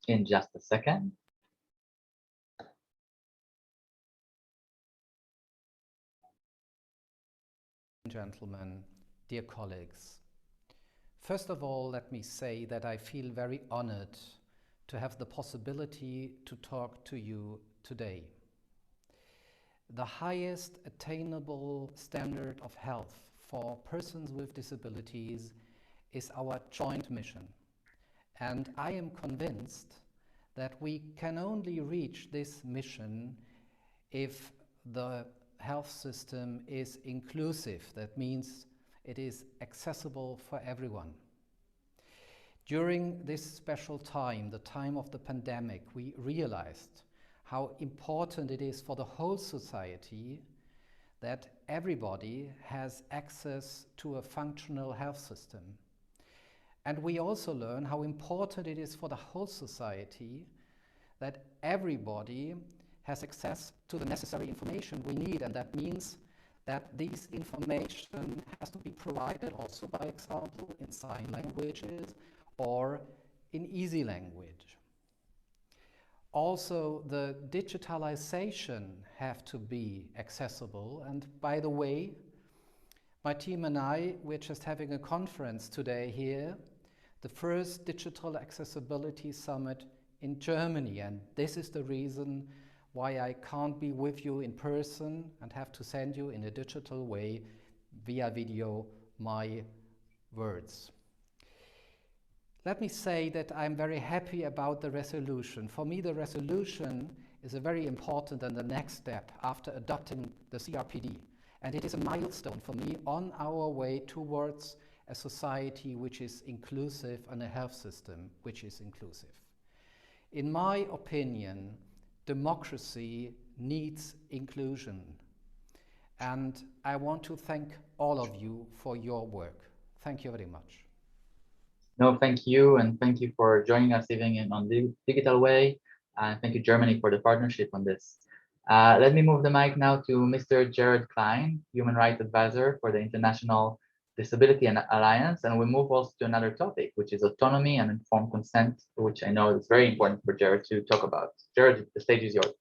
[SPEAKER 1] In just a second.
[SPEAKER 18] Gentlemen, dear colleagues. First of all, let me say that I feel very honored to have the possibility to talk to you today. The highest attainable standard of health for persons with disabilities is our joint mission. And I am convinced that we can only reach this mission if the health system is inclusive. That means it is accessible for everyone. During this special time, the time of the pandemic, we realized how important it is for the whole society that everybody has access to a functional health system. And we also learn how important it is for the whole society that everybody has access to the necessary information we need, and that means that this information has to be provided also, by example, in sign languages or in easy language. Also, the digitalization have to be accessible, and by the way, my team and I, we're just having a conference today here, the first Digital Accessibility Summit in Germany, and this is the reason why I can't be with you in person and have to send you in a digital way via video my words. Let me say that I'm very happy about the resolution. For me, the resolution is a very important and the next step after adopting the CRPD. And it is a milestone for me on our way towards a society which is inclusive and a health system which is inclusive. In my opinion, democracy needs inclusion. And I want to thank all of you for your work. Thank you very much.
[SPEAKER 1] No, thank you. And thank you for joining us even on the digital way. And thank you, Germany, for the partnership on this. Let me move the mic now to Mr. Jared Klein, Human Rights Advisor for the International Disability Alliance. And we move also to another topic, which is autonomy and informed consent, which I know is very important for Jared to talk about. Jared, the stage is yours.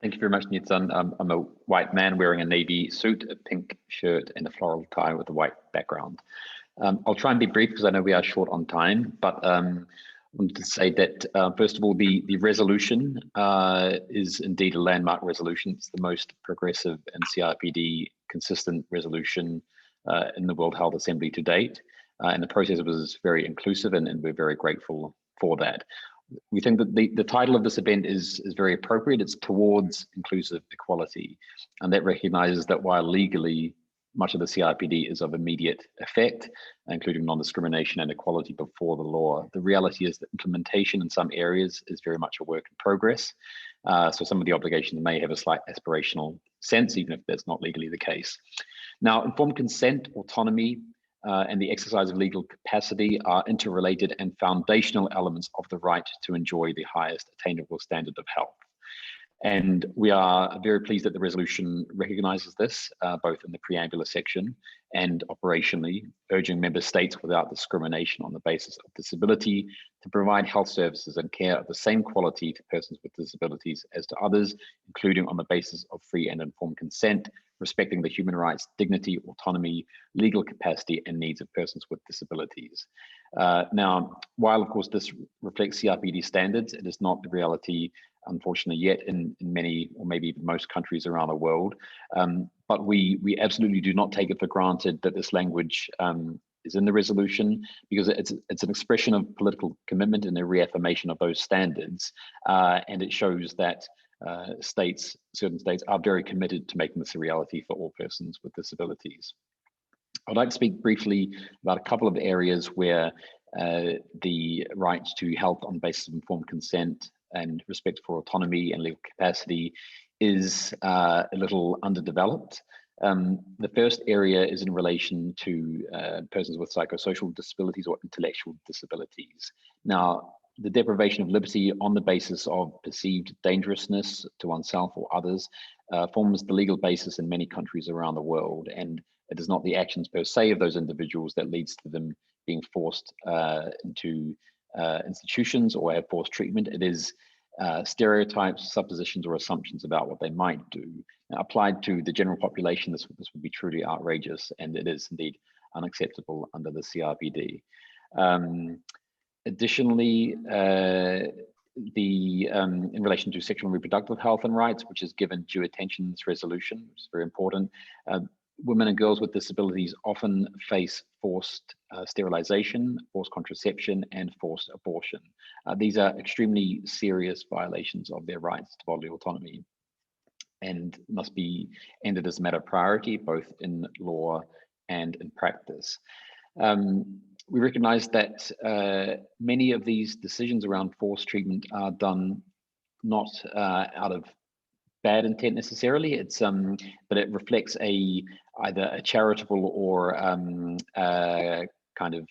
[SPEAKER 3] Thank you very much, Nitsan. I'm a white man wearing a navy suit, a pink shirt, and a floral tie with a white background. I'll try and be brief because I know we are short on time, but I wanted to say that, first of all, the resolution is indeed a landmark resolution. It's the most progressive and CRPD consistent resolution in the World Health Assembly to date. And the process was very inclusive, and we're very grateful for that. We think that the title of this event is very appropriate. It's towards inclusive equality, and that recognizes that while legally much of the CRPD is of immediate effect, including non-discrimination and equality before the law. The reality is that implementation in some areas is very much a work in progress. So some of the obligations may have a slight aspirational sense, even if that's not legally the case. Now, informed consent, autonomy, and the exercise of legal capacity are interrelated and foundational elements of the right to enjoy the highest attainable standard of health. And we are very pleased that the resolution recognizes this, both in the preambular section and operationally, urging member states without discrimination on the basis of disability to provide health services and care of the same quality to persons with disabilities as to others, including on the basis of free and informed consent, respecting the human rights, dignity, autonomy, legal capacity, and needs of persons with disabilities. Now, while of course this reflects CRPD standards, it is not the reality, unfortunately, yet in many or maybe even most countries around the world. But we absolutely do not take it for granted that this language is in the resolution, because it's an expression of political commitment and a reaffirmation of those standards, and it shows that certain states are very committed to making this a reality for all persons with disabilities. I'd like to speak briefly about a couple of areas where the right to health on the basis of informed consent and respect for autonomy and legal capacity is a little underdeveloped. The first area is in relation to persons with psychosocial disabilities or intellectual disabilities. Now, the deprivation of liberty on the basis of perceived dangerousness to oneself or others forms the legal basis in many countries around the world, and it is not the actions per se of those individuals that leads to them being forced into institutions or have forced treatment. It is stereotypes, suppositions, or assumptions about what they might do. Now, applied to the general population, this would be truly outrageous, and it is indeed unacceptable under the CRPD. Additionally, in relation to sexual and reproductive health and rights, which is given due attention in this resolution, which is very important, women and girls with disabilities often face forced sterilization, forced contraception, and forced abortion. These are extremely serious violations of their rights to bodily autonomy and must be ended as a matter of priority, both in law and in practice. We recognize that many of these decisions around forced treatment are done not out of bad intent necessarily. It's but it reflects either a charitable or kind of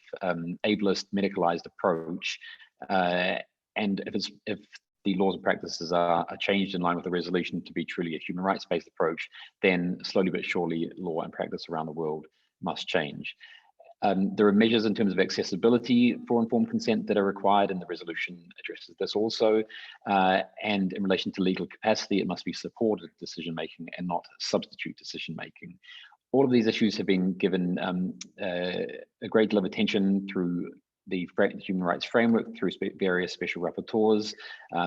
[SPEAKER 3] ableist medicalized approach. And if the laws and practices are changed in line with the resolution to be truly a human rights-based approach, then slowly but surely law and practice around the world must change. There are measures in terms of accessibility for informed consent that are required, and the resolution addresses this also. And in relation to legal capacity, it must be supported decision-making and not substitute decision-making. All of these issues have been given a great deal of attention through the human rights framework, through various special rapporteurs,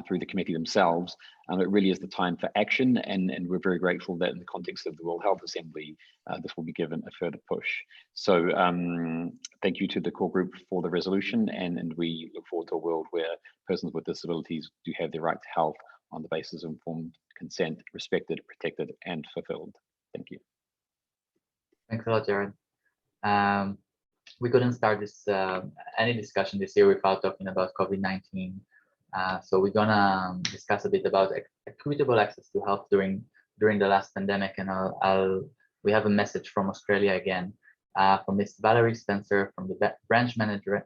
[SPEAKER 3] through the committee themselves. It really is the time for action, and we're very grateful that in the context of the World Health Assembly, this will be given a further push. So thank you to the core group for the resolution, and we look forward to a world where persons with disabilities do have their right to health on the basis of informed consent, respected, protected, and fulfilled. Thank you.
[SPEAKER 1] Thanks a lot, Jared. We couldn't start this any discussion this year without talking about COVID-19. So we're gonna discuss a bit about equitable access to health during the last pandemic, and we have a message from Australia again, from Ms. Valerie Spencer, from the branch manager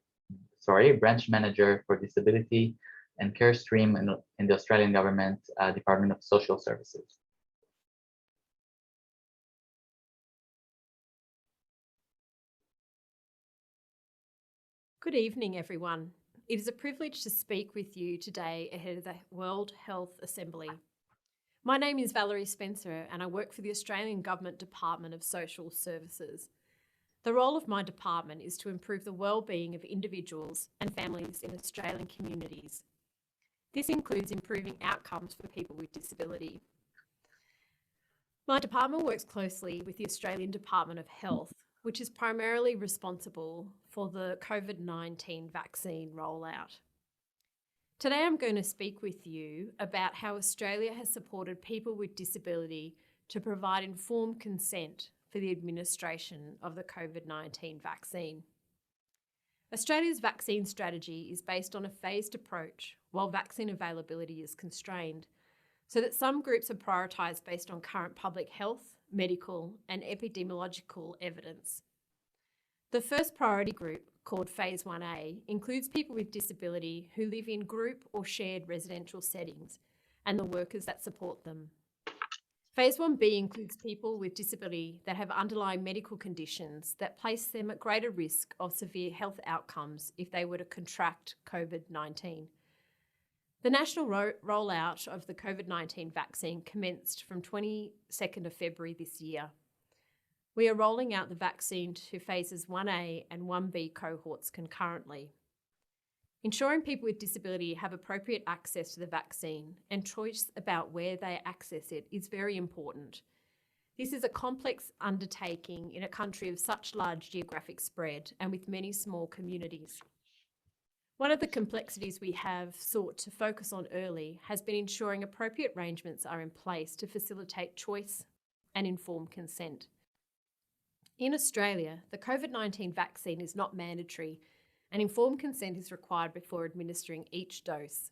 [SPEAKER 1] for disability and care stream in the Australian Government Department of Social Services.
[SPEAKER 19] Good evening, everyone. It is a privilege to speak with you today ahead of the World Health Assembly. My name is Valerie Spencer and I work for the Australian Government Department of Social Services. The role of my department is to improve the well-being of individuals and families in Australian communities. This includes improving outcomes for people with disability. My department works closely with the Australian Department of Health, which is primarily responsible for the COVID-19 vaccine rollout. Today I'm going to speak with you about how Australia has supported people with disability to provide informed consent for the administration of the COVID-19 vaccine. Australia's vaccine strategy is based on a phased approach while vaccine availability is constrained, so that some groups are prioritised based on current public health, medical and epidemiological evidence. The first priority group, called Phase 1A, includes people with disability who live in group or shared residential settings and the workers that support them. Phase 1B includes people with disability that have underlying medical conditions that place them at greater risk of severe health outcomes if they were to contract COVID-19. The national rollout of the COVID-19 vaccine commenced from 22nd of February this year. We are rolling out the vaccine to phases 1A and 1B cohorts concurrently. Ensuring people with disability have appropriate access to the vaccine and choice about where they access it is very important. This is a complex undertaking in a country of such large geographic spread and with many small communities. One of the complexities we have sought to focus on early has been ensuring appropriate arrangements are in place to facilitate choice and informed consent. In Australia, the COVID-19 vaccine is not mandatory and informed consent is required before administering each dose.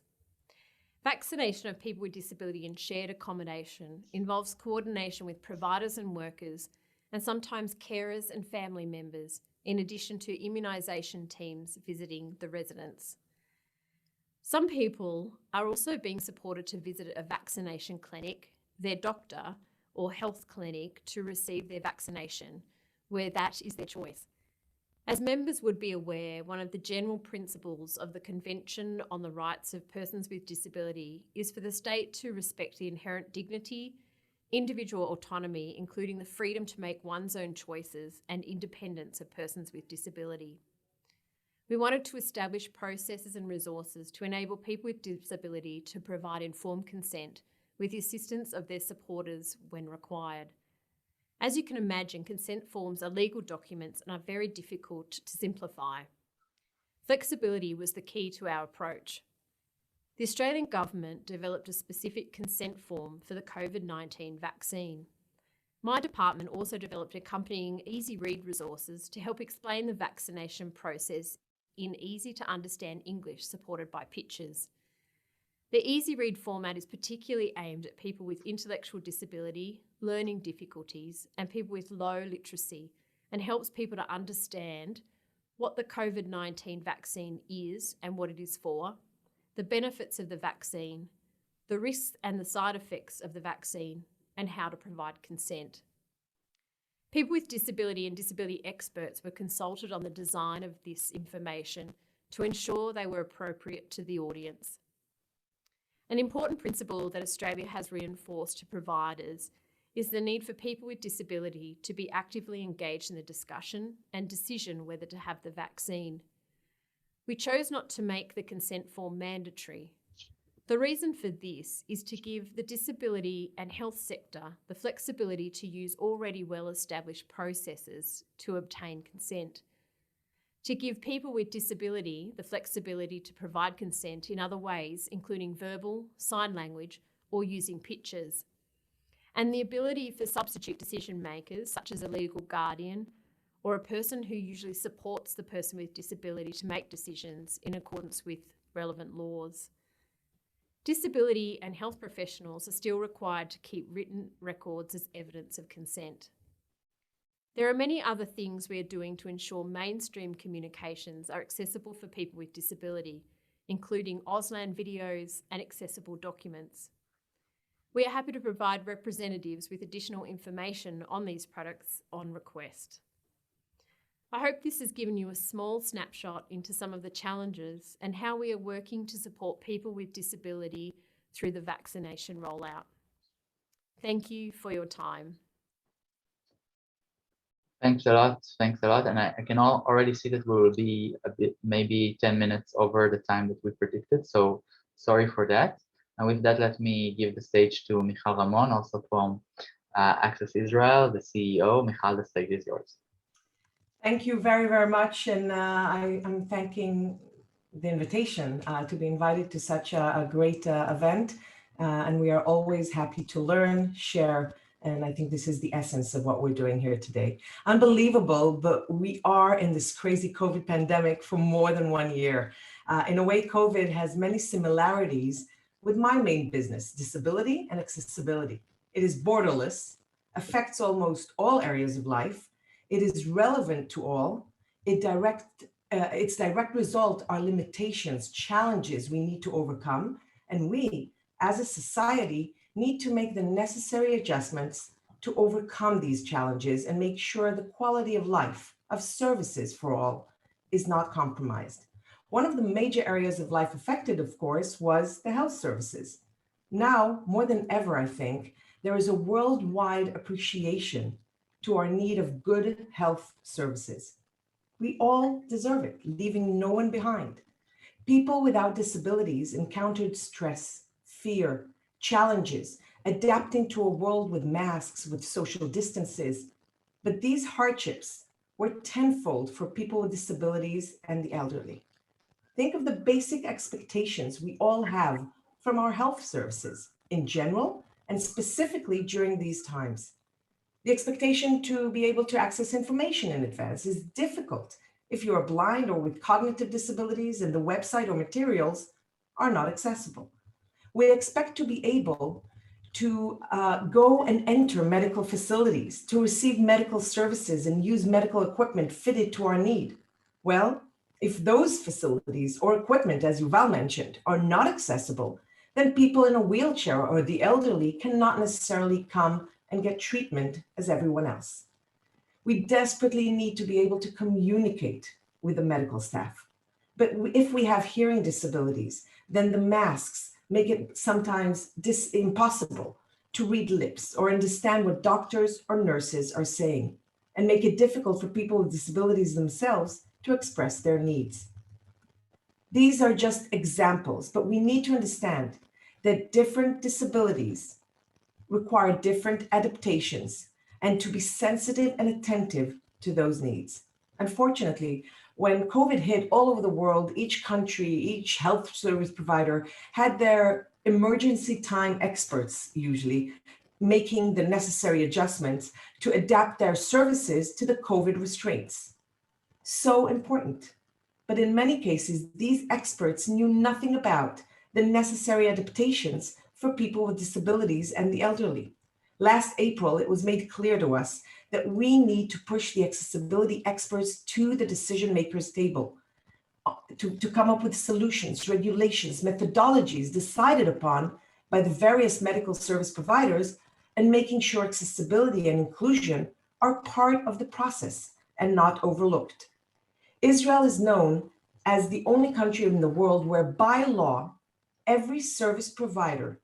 [SPEAKER 19] Vaccination of people with disability in shared accommodation involves coordination with providers and workers, and sometimes carers and family members, in addition to immunisation teams visiting the residents. Some people are also being supported to visit a vaccination clinic, their doctor or health clinic to receive their vaccination, where that is their choice. As members would be aware, one of the general principles of the Convention on the Rights of Persons with Disability is for the state to respect the inherent dignity, individual autonomy, including the freedom to make one's own choices and independence of persons with disability. We wanted to establish processes and resources to enable people with disability to provide informed consent with the assistance of their supporters when required. As you can imagine, consent forms are legal documents and are very difficult to simplify. Flexibility was the key to our approach. The Australian Government developed a specific consent form for the COVID-19 vaccine. My department also developed accompanying easy read resources to help explain the vaccination process in easy to understand English supported by pictures. The easy read format is particularly aimed at people with intellectual disability, learning difficulties, and people with low literacy, and helps people to understand what the COVID-19 vaccine is and what it is for, the benefits of the vaccine, the risks and the side effects of the vaccine, and how to provide consent. People with disability and disability experts were consulted on the design of this information to ensure they were appropriate to the audience. An important principle that Australia has reinforced to providers is the need for people with disability to be actively engaged in the discussion and decision whether to have the vaccine. We chose not to make the consent form mandatory. The reason for this is to give the disability and health sector the flexibility to use already well-established processes to obtain consent. To give people with disability the flexibility to provide consent in other ways, including verbal, sign language, or using pictures. And the ability for substitute decision makers, such as a legal guardian, or a person who usually supports the person with disability to make decisions in accordance with relevant laws. Disability and health professionals are still required to keep written records as evidence of consent. There are many other things we are doing to ensure mainstream communications are accessible for people with disability, including Auslan videos and accessible documents. We are happy to provide representatives with additional information on these products on request. I hope this has given you a small snapshot into some of the challenges and how we are working to support people with disability through the vaccination rollout. Thank you for your time.
[SPEAKER 1] Thanks a lot. Thanks a lot. And I can already see that we will be a bit, maybe 10 minutes over the time that we predicted. So sorry for that. And with that, let me give the stage to Michal Ramon, also from Access Israel, the CEO. Michal, the stage is yours.
[SPEAKER 10] Thank you very, very much. And I'm thanking the invitation to be invited to such a great event. And we are always happy to learn, share, And I think this is the essence of what we're doing here today. Unbelievable, but we are in this crazy COVID pandemic for more than 1 year. In a way, COVID has many similarities with my main business, disability and accessibility. It is borderless, affects almost all areas of life. It is relevant to all. Its direct result are limitations, challenges we need to overcome. And we, as a society, need to make the necessary adjustments to overcome these challenges and make sure the quality of life, of services for all, is not compromised. One of the major areas of life affected, of course, was the health services. Now, more than ever, I think, there is a worldwide appreciation to our need of good health services. We all deserve it, leaving no one behind. People without disabilities encountered stress, fear, challenges, adapting to a world with masks, with social distances. But these hardships were tenfold for people with disabilities and the elderly. Think of the basic expectations we all have from our health services in general and specifically during these times. The expectation to be able to access information in advance is difficult if you are blind or with cognitive disabilities and the website or materials are not accessible. We expect to be able to go and enter medical facilities, to receive medical services and use medical equipment fitted to our need. Well, if those facilities or equipment, as Yuval mentioned, are not accessible, then people in a wheelchair or the elderly cannot necessarily come and get treatment as everyone else. We desperately need to be able to communicate with the medical staff. But if we have hearing disabilities, then the masks make it sometimes impossible to read lips or understand what doctors or nurses are saying, and make it difficult for people with disabilities themselves to express their needs. These are just examples, but we need to understand that different disabilities require different adaptations and to be sensitive and attentive to those needs. Unfortunately, when COVID hit all over the world, each country, each health service provider had their emergency time experts usually making the necessary adjustments to adapt their services to the COVID restraints. So important. But in many cases, these experts knew nothing about the necessary adaptations for people with disabilities and the elderly. Last April, it was made clear to us that we need to push the accessibility experts to the decision makers table to come up with solutions, regulations, methodologies decided upon by the various medical service providers, and making sure accessibility and inclusion are part of the process and not overlooked. Israel is known as the only country in the world where by law, every service provider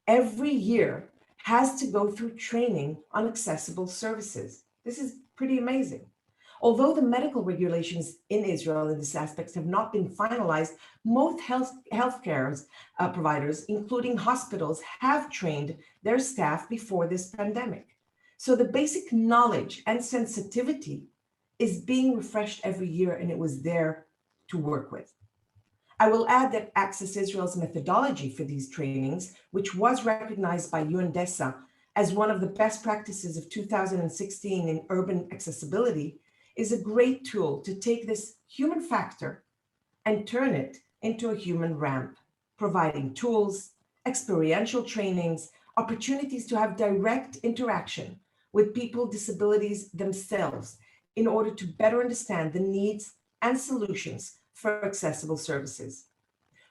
[SPEAKER 10] every year has to go through training on accessible services. This is pretty amazing. Although the medical regulations in Israel in this aspect have not been finalized, most healthcare providers, including hospitals, have trained their staff before this pandemic. So the basic knowledge and sensitivity is being refreshed every year, and it was there to work with. I will add that Access Israel's methodology for these trainings, which was recognized by UNDESA as one of the best practices of 2016 in urban accessibility, is a great tool to take this human factor and turn it into a human ramp, providing tools, experiential trainings, opportunities to have direct interaction with people with disabilities themselves in order to better understand the needs and solutions for accessible services.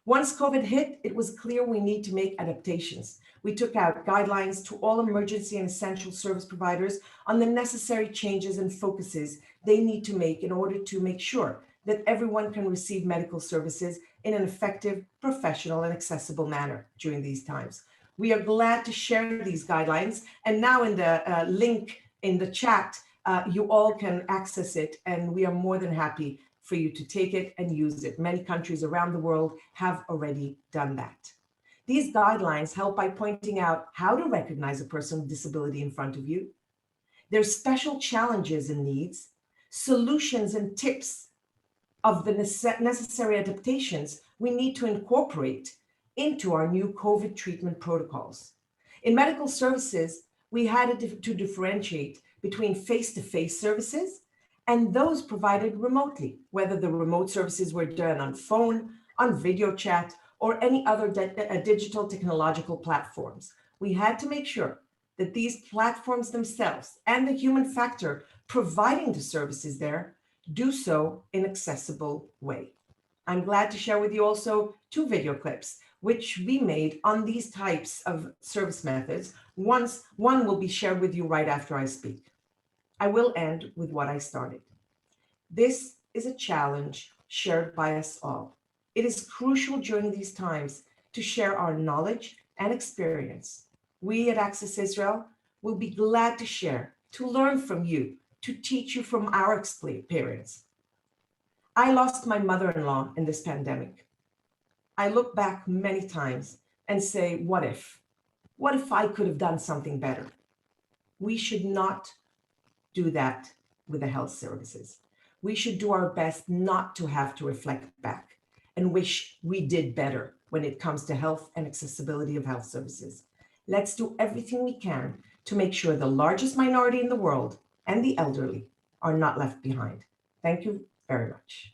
[SPEAKER 10] Once COVID hit, it was clear we need to make adaptations. We took out guidelines to all emergency and essential service providers on the necessary changes and focuses they need to make in order to make sure that everyone can receive medical services in an effective, professional, and accessible manner during these times. We are glad to share these guidelines, and now in the link in the chat, you all can access it, and we are more than happy for you to take it and use it. Many countries around the world have already done that. These guidelines help by pointing out how to recognize a person with disability in front of you, their special challenges and needs, solutions and tips of the necessary adaptations we need to incorporate into our new COVID treatment protocols. In medical services, we had to differentiate between face-to-face services and those provided remotely, whether the remote services were done on phone, on video chat, or any other digital technological platforms. We had to make sure that these platforms themselves and the human factor providing the services there do so in an accessible way. I'm glad to share with you also 2 video clips which we made on these types of service methods. One will be shared with you right after I speak. I will end with what I started. This is a challenge shared by us all. It is crucial during these times to share our knowledge and experience. We at Access Israel will be glad to share, to learn from you, to teach you from our experience. I lost my mother-in-law in this pandemic. I look back many times and say, what if? What if I could have done something better? We should not do that with the health services. We should do our best not to have to reflect back and wish we did better when it comes to health and accessibility of health services. Let's do everything we can to make sure the largest minority in the world and the elderly are not left behind. Thank you very much.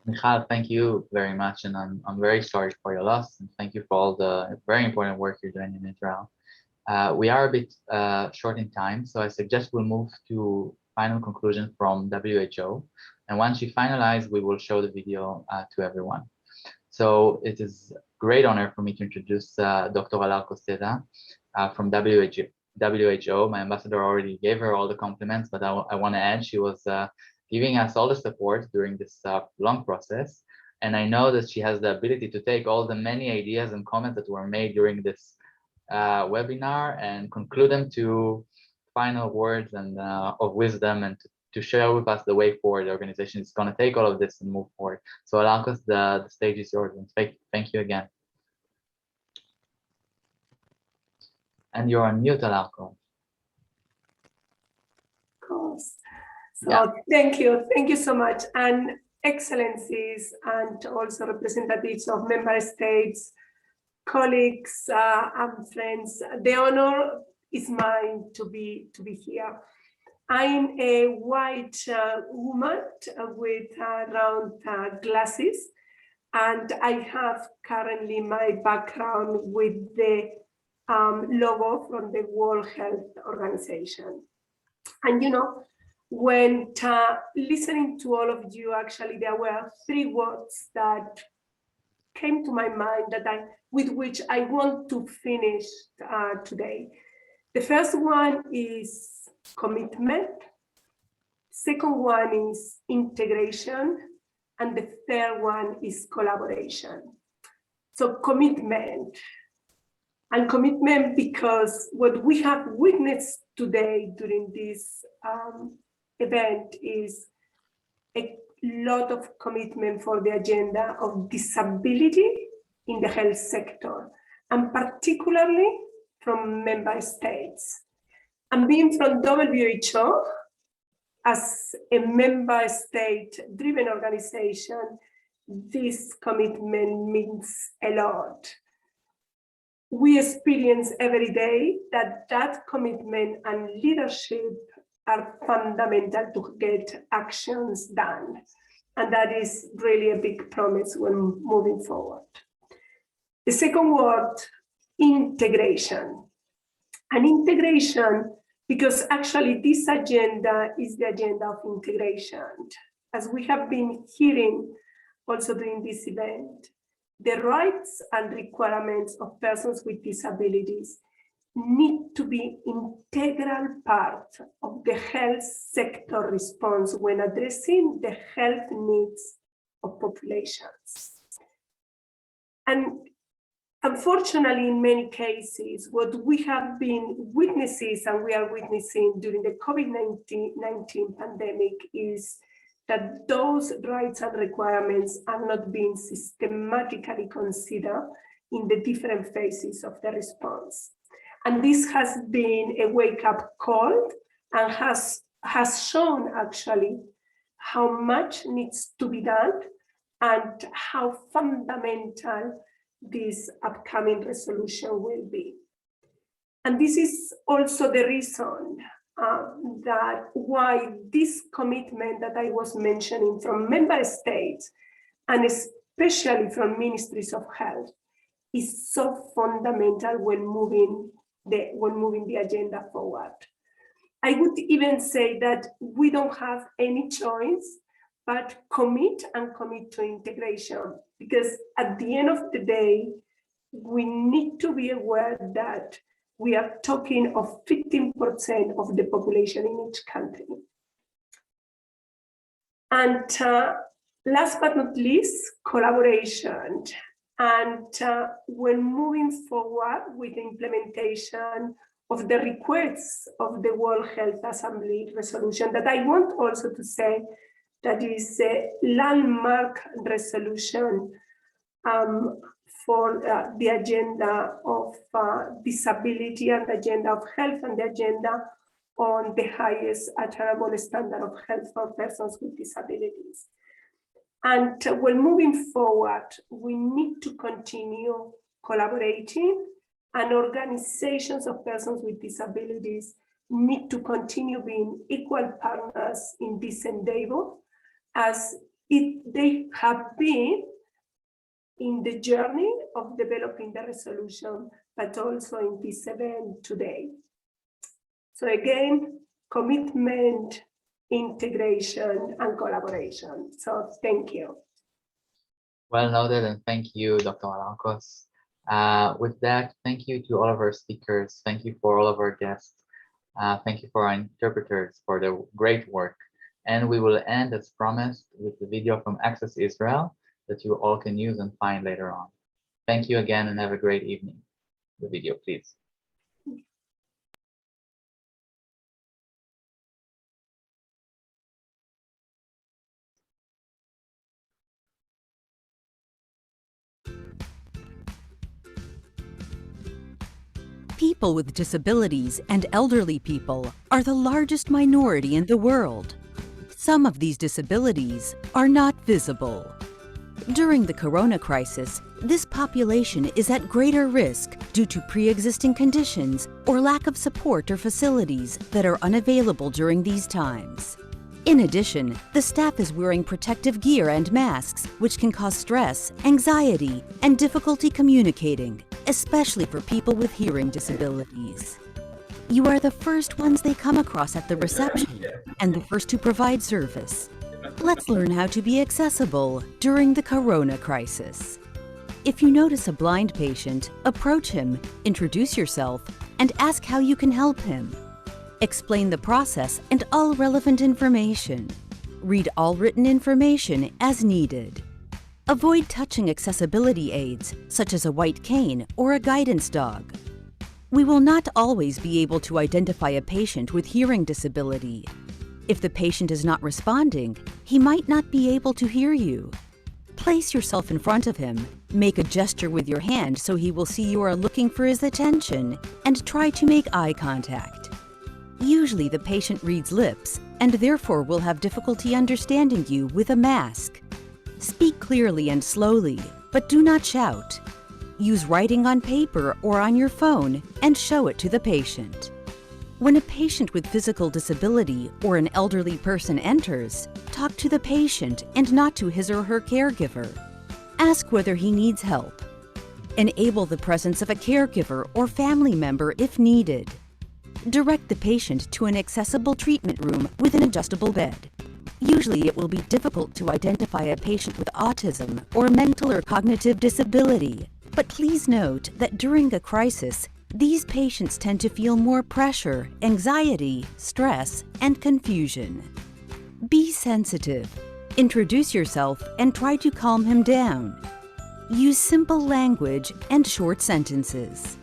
[SPEAKER 1] Michal, thank you very much, and I'm very sorry for your loss, and thank you for all the very important work you're doing in Israel. We are a bit short in time, so I suggest we'll move to final conclusion from WHO, and once you finalize, we will show the video to everyone. So it is a great honor for me to introduce Dr. Alarko Seda from WHO. My ambassador already gave her all the compliments, but I want to add she was giving us all the support during this long process. And I know that she has the ability to take all the many ideas and comments that were made during this webinar and conclude them to final words and of wisdom, and to share with us the way forward. The organization is going to take all of this and move forward. So Alarko, the stage is yours, and thank you again. And you're on mute, Alarko.
[SPEAKER 12] Of course. So thank you so much. And excellencies and also representatives of member states, colleagues and friends, the honor is mine to be here. I'm a white woman with round glasses, and I have currently my background with the logo from the World Health Organization. And you know, when listening to all of you, actually, there were 3 words that came to my mind that with which I want to finish today. The first one is commitment. Second one is integration. And the third one is collaboration. So commitment. And commitment because what we have witnessed today during this event is a lot of commitment for the agenda of disability in the health sector, and particularly from member states. And being from WHO, as a member state-driven organization, this commitment means a lot. We experience every day that commitment and leadership are fundamental to get actions done. And that is really a big promise when moving forward. The second word, integration. And integration, because actually this agenda is the agenda of integration. As we have been hearing also during this event, the rights and requirements of persons with disabilities need to be integral part of the health sector response when addressing the health needs of populations. And unfortunately, in many cases, what we have been witnesses and we are witnessing during the COVID-19 pandemic is that those rights and requirements are not being systematically considered in the different phases of the response. And this has been a wake-up call and has shown actually how much needs to be done and how fundamental this upcoming resolution will be. And this is also the reason that why this commitment that I was mentioning from member states, and especially from ministries of health, is so fundamental when moving the agenda forward. I would even say that we don't have any choice but commit to integration, because at the end of the day, we need to be aware that we are talking of 15% of the population in each country. And last but not least, collaboration. And when moving forward with the implementation of the requests of the World Health Assembly resolution, that I want also to say that is a landmark resolution for the agenda of disability and the agenda of health and the agenda on the highest attainable standard of health for persons with disabilities. And when moving forward, we need to continue collaborating, and organizations of persons with disabilities need to continue being equal partners in this endeavor, as they have been in the journey of developing the resolution, but also in this event today. So again, commitment, integration, and collaboration. So thank you.
[SPEAKER 1] Well noted, and thank you, Dr. Alarcos. With that, thank you to all of our speakers. Thank you for all of our guests. Thank you for our interpreters for their great work. And we will end as promised with the video from Access Israel that you all can use and find later on. Thank you again and have a great evening. The video, please.
[SPEAKER 20] People with disabilities and elderly people are the largest minority in the world. Some of these disabilities are not visible. During the corona crisis, this population is at greater risk due to pre-existing conditions or lack of support or facilities that are unavailable during these times. In addition, the staff is wearing protective gear and masks, which can cause stress, anxiety, and difficulty communicating, especially for people with hearing disabilities. You are the first ones they come across at the reception and the first to provide service. Let's learn how to be accessible during the corona crisis. If you notice a blind patient, approach him, introduce yourself, and ask how you can help him. Explain the process and all relevant information. Read all written information as needed. Avoid touching accessibility aids, such as a white cane or a guidance dog. We will not always be able to identify a patient with hearing disability. If the patient is not responding, he might not be able to hear you. Place yourself in front of him, make a gesture with your hand so he will see you are looking for his attention, and try to make eye contact. Usually the patient reads lips and therefore will have difficulty understanding you with a mask. Speak clearly and slowly, but do not shout. Use writing on paper or on your phone and show it to the patient. When a patient with physical disability or an elderly person enters, talk to the patient and not to his or her caregiver. Ask whether he needs help. Enable the presence of a caregiver or family member if needed. Direct the patient to an accessible treatment room with an adjustable bed. Usually it will be difficult to identify a patient with autism or mental or cognitive disability, but please note that during a crisis, these patients tend to feel more pressure, anxiety, stress, and confusion. Be sensitive. Introduce yourself and try to calm him down. Use simple language and short sentences.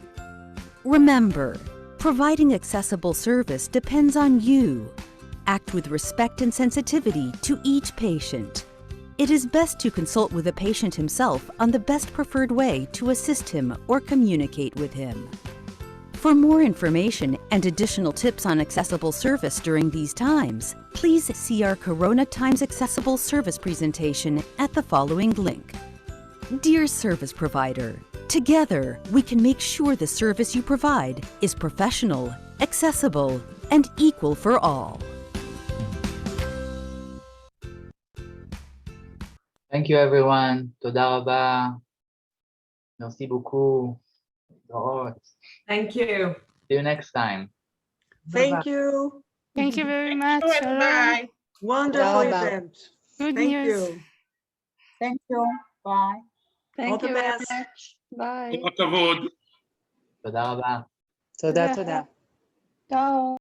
[SPEAKER 20] Remember, providing accessible service depends on you. Act with respect and sensitivity to each patient. It is best to consult with the patient himself on the best preferred way to assist him or communicate with him. For more information and additional tips on accessible service during these times, please see our Corona Times Accessible Service presentation at the following link. Dear Service Provider, Together, we can make sure the service you provide is professional, accessible, and equal for all.
[SPEAKER 1] Thank you, everyone. תודה רבה. Merci beaucoup.
[SPEAKER 10] Thank you.
[SPEAKER 1] See you next time.
[SPEAKER 15] Thank you.
[SPEAKER 8] Thank you very much.
[SPEAKER 6] Bye.
[SPEAKER 15] Wonderful
[SPEAKER 13] Bye-bye.
[SPEAKER 15] event.
[SPEAKER 8] Good
[SPEAKER 15] Thank
[SPEAKER 8] news.
[SPEAKER 15] you.
[SPEAKER 6] Thank you. Bye.
[SPEAKER 15] All
[SPEAKER 2] Thank
[SPEAKER 15] the
[SPEAKER 2] you very
[SPEAKER 15] best.
[SPEAKER 2] much. Bye.
[SPEAKER 4] כל הכבוד.
[SPEAKER 1] תודה רבה.
[SPEAKER 13] תודה, תודה.
[SPEAKER 2] Ciao.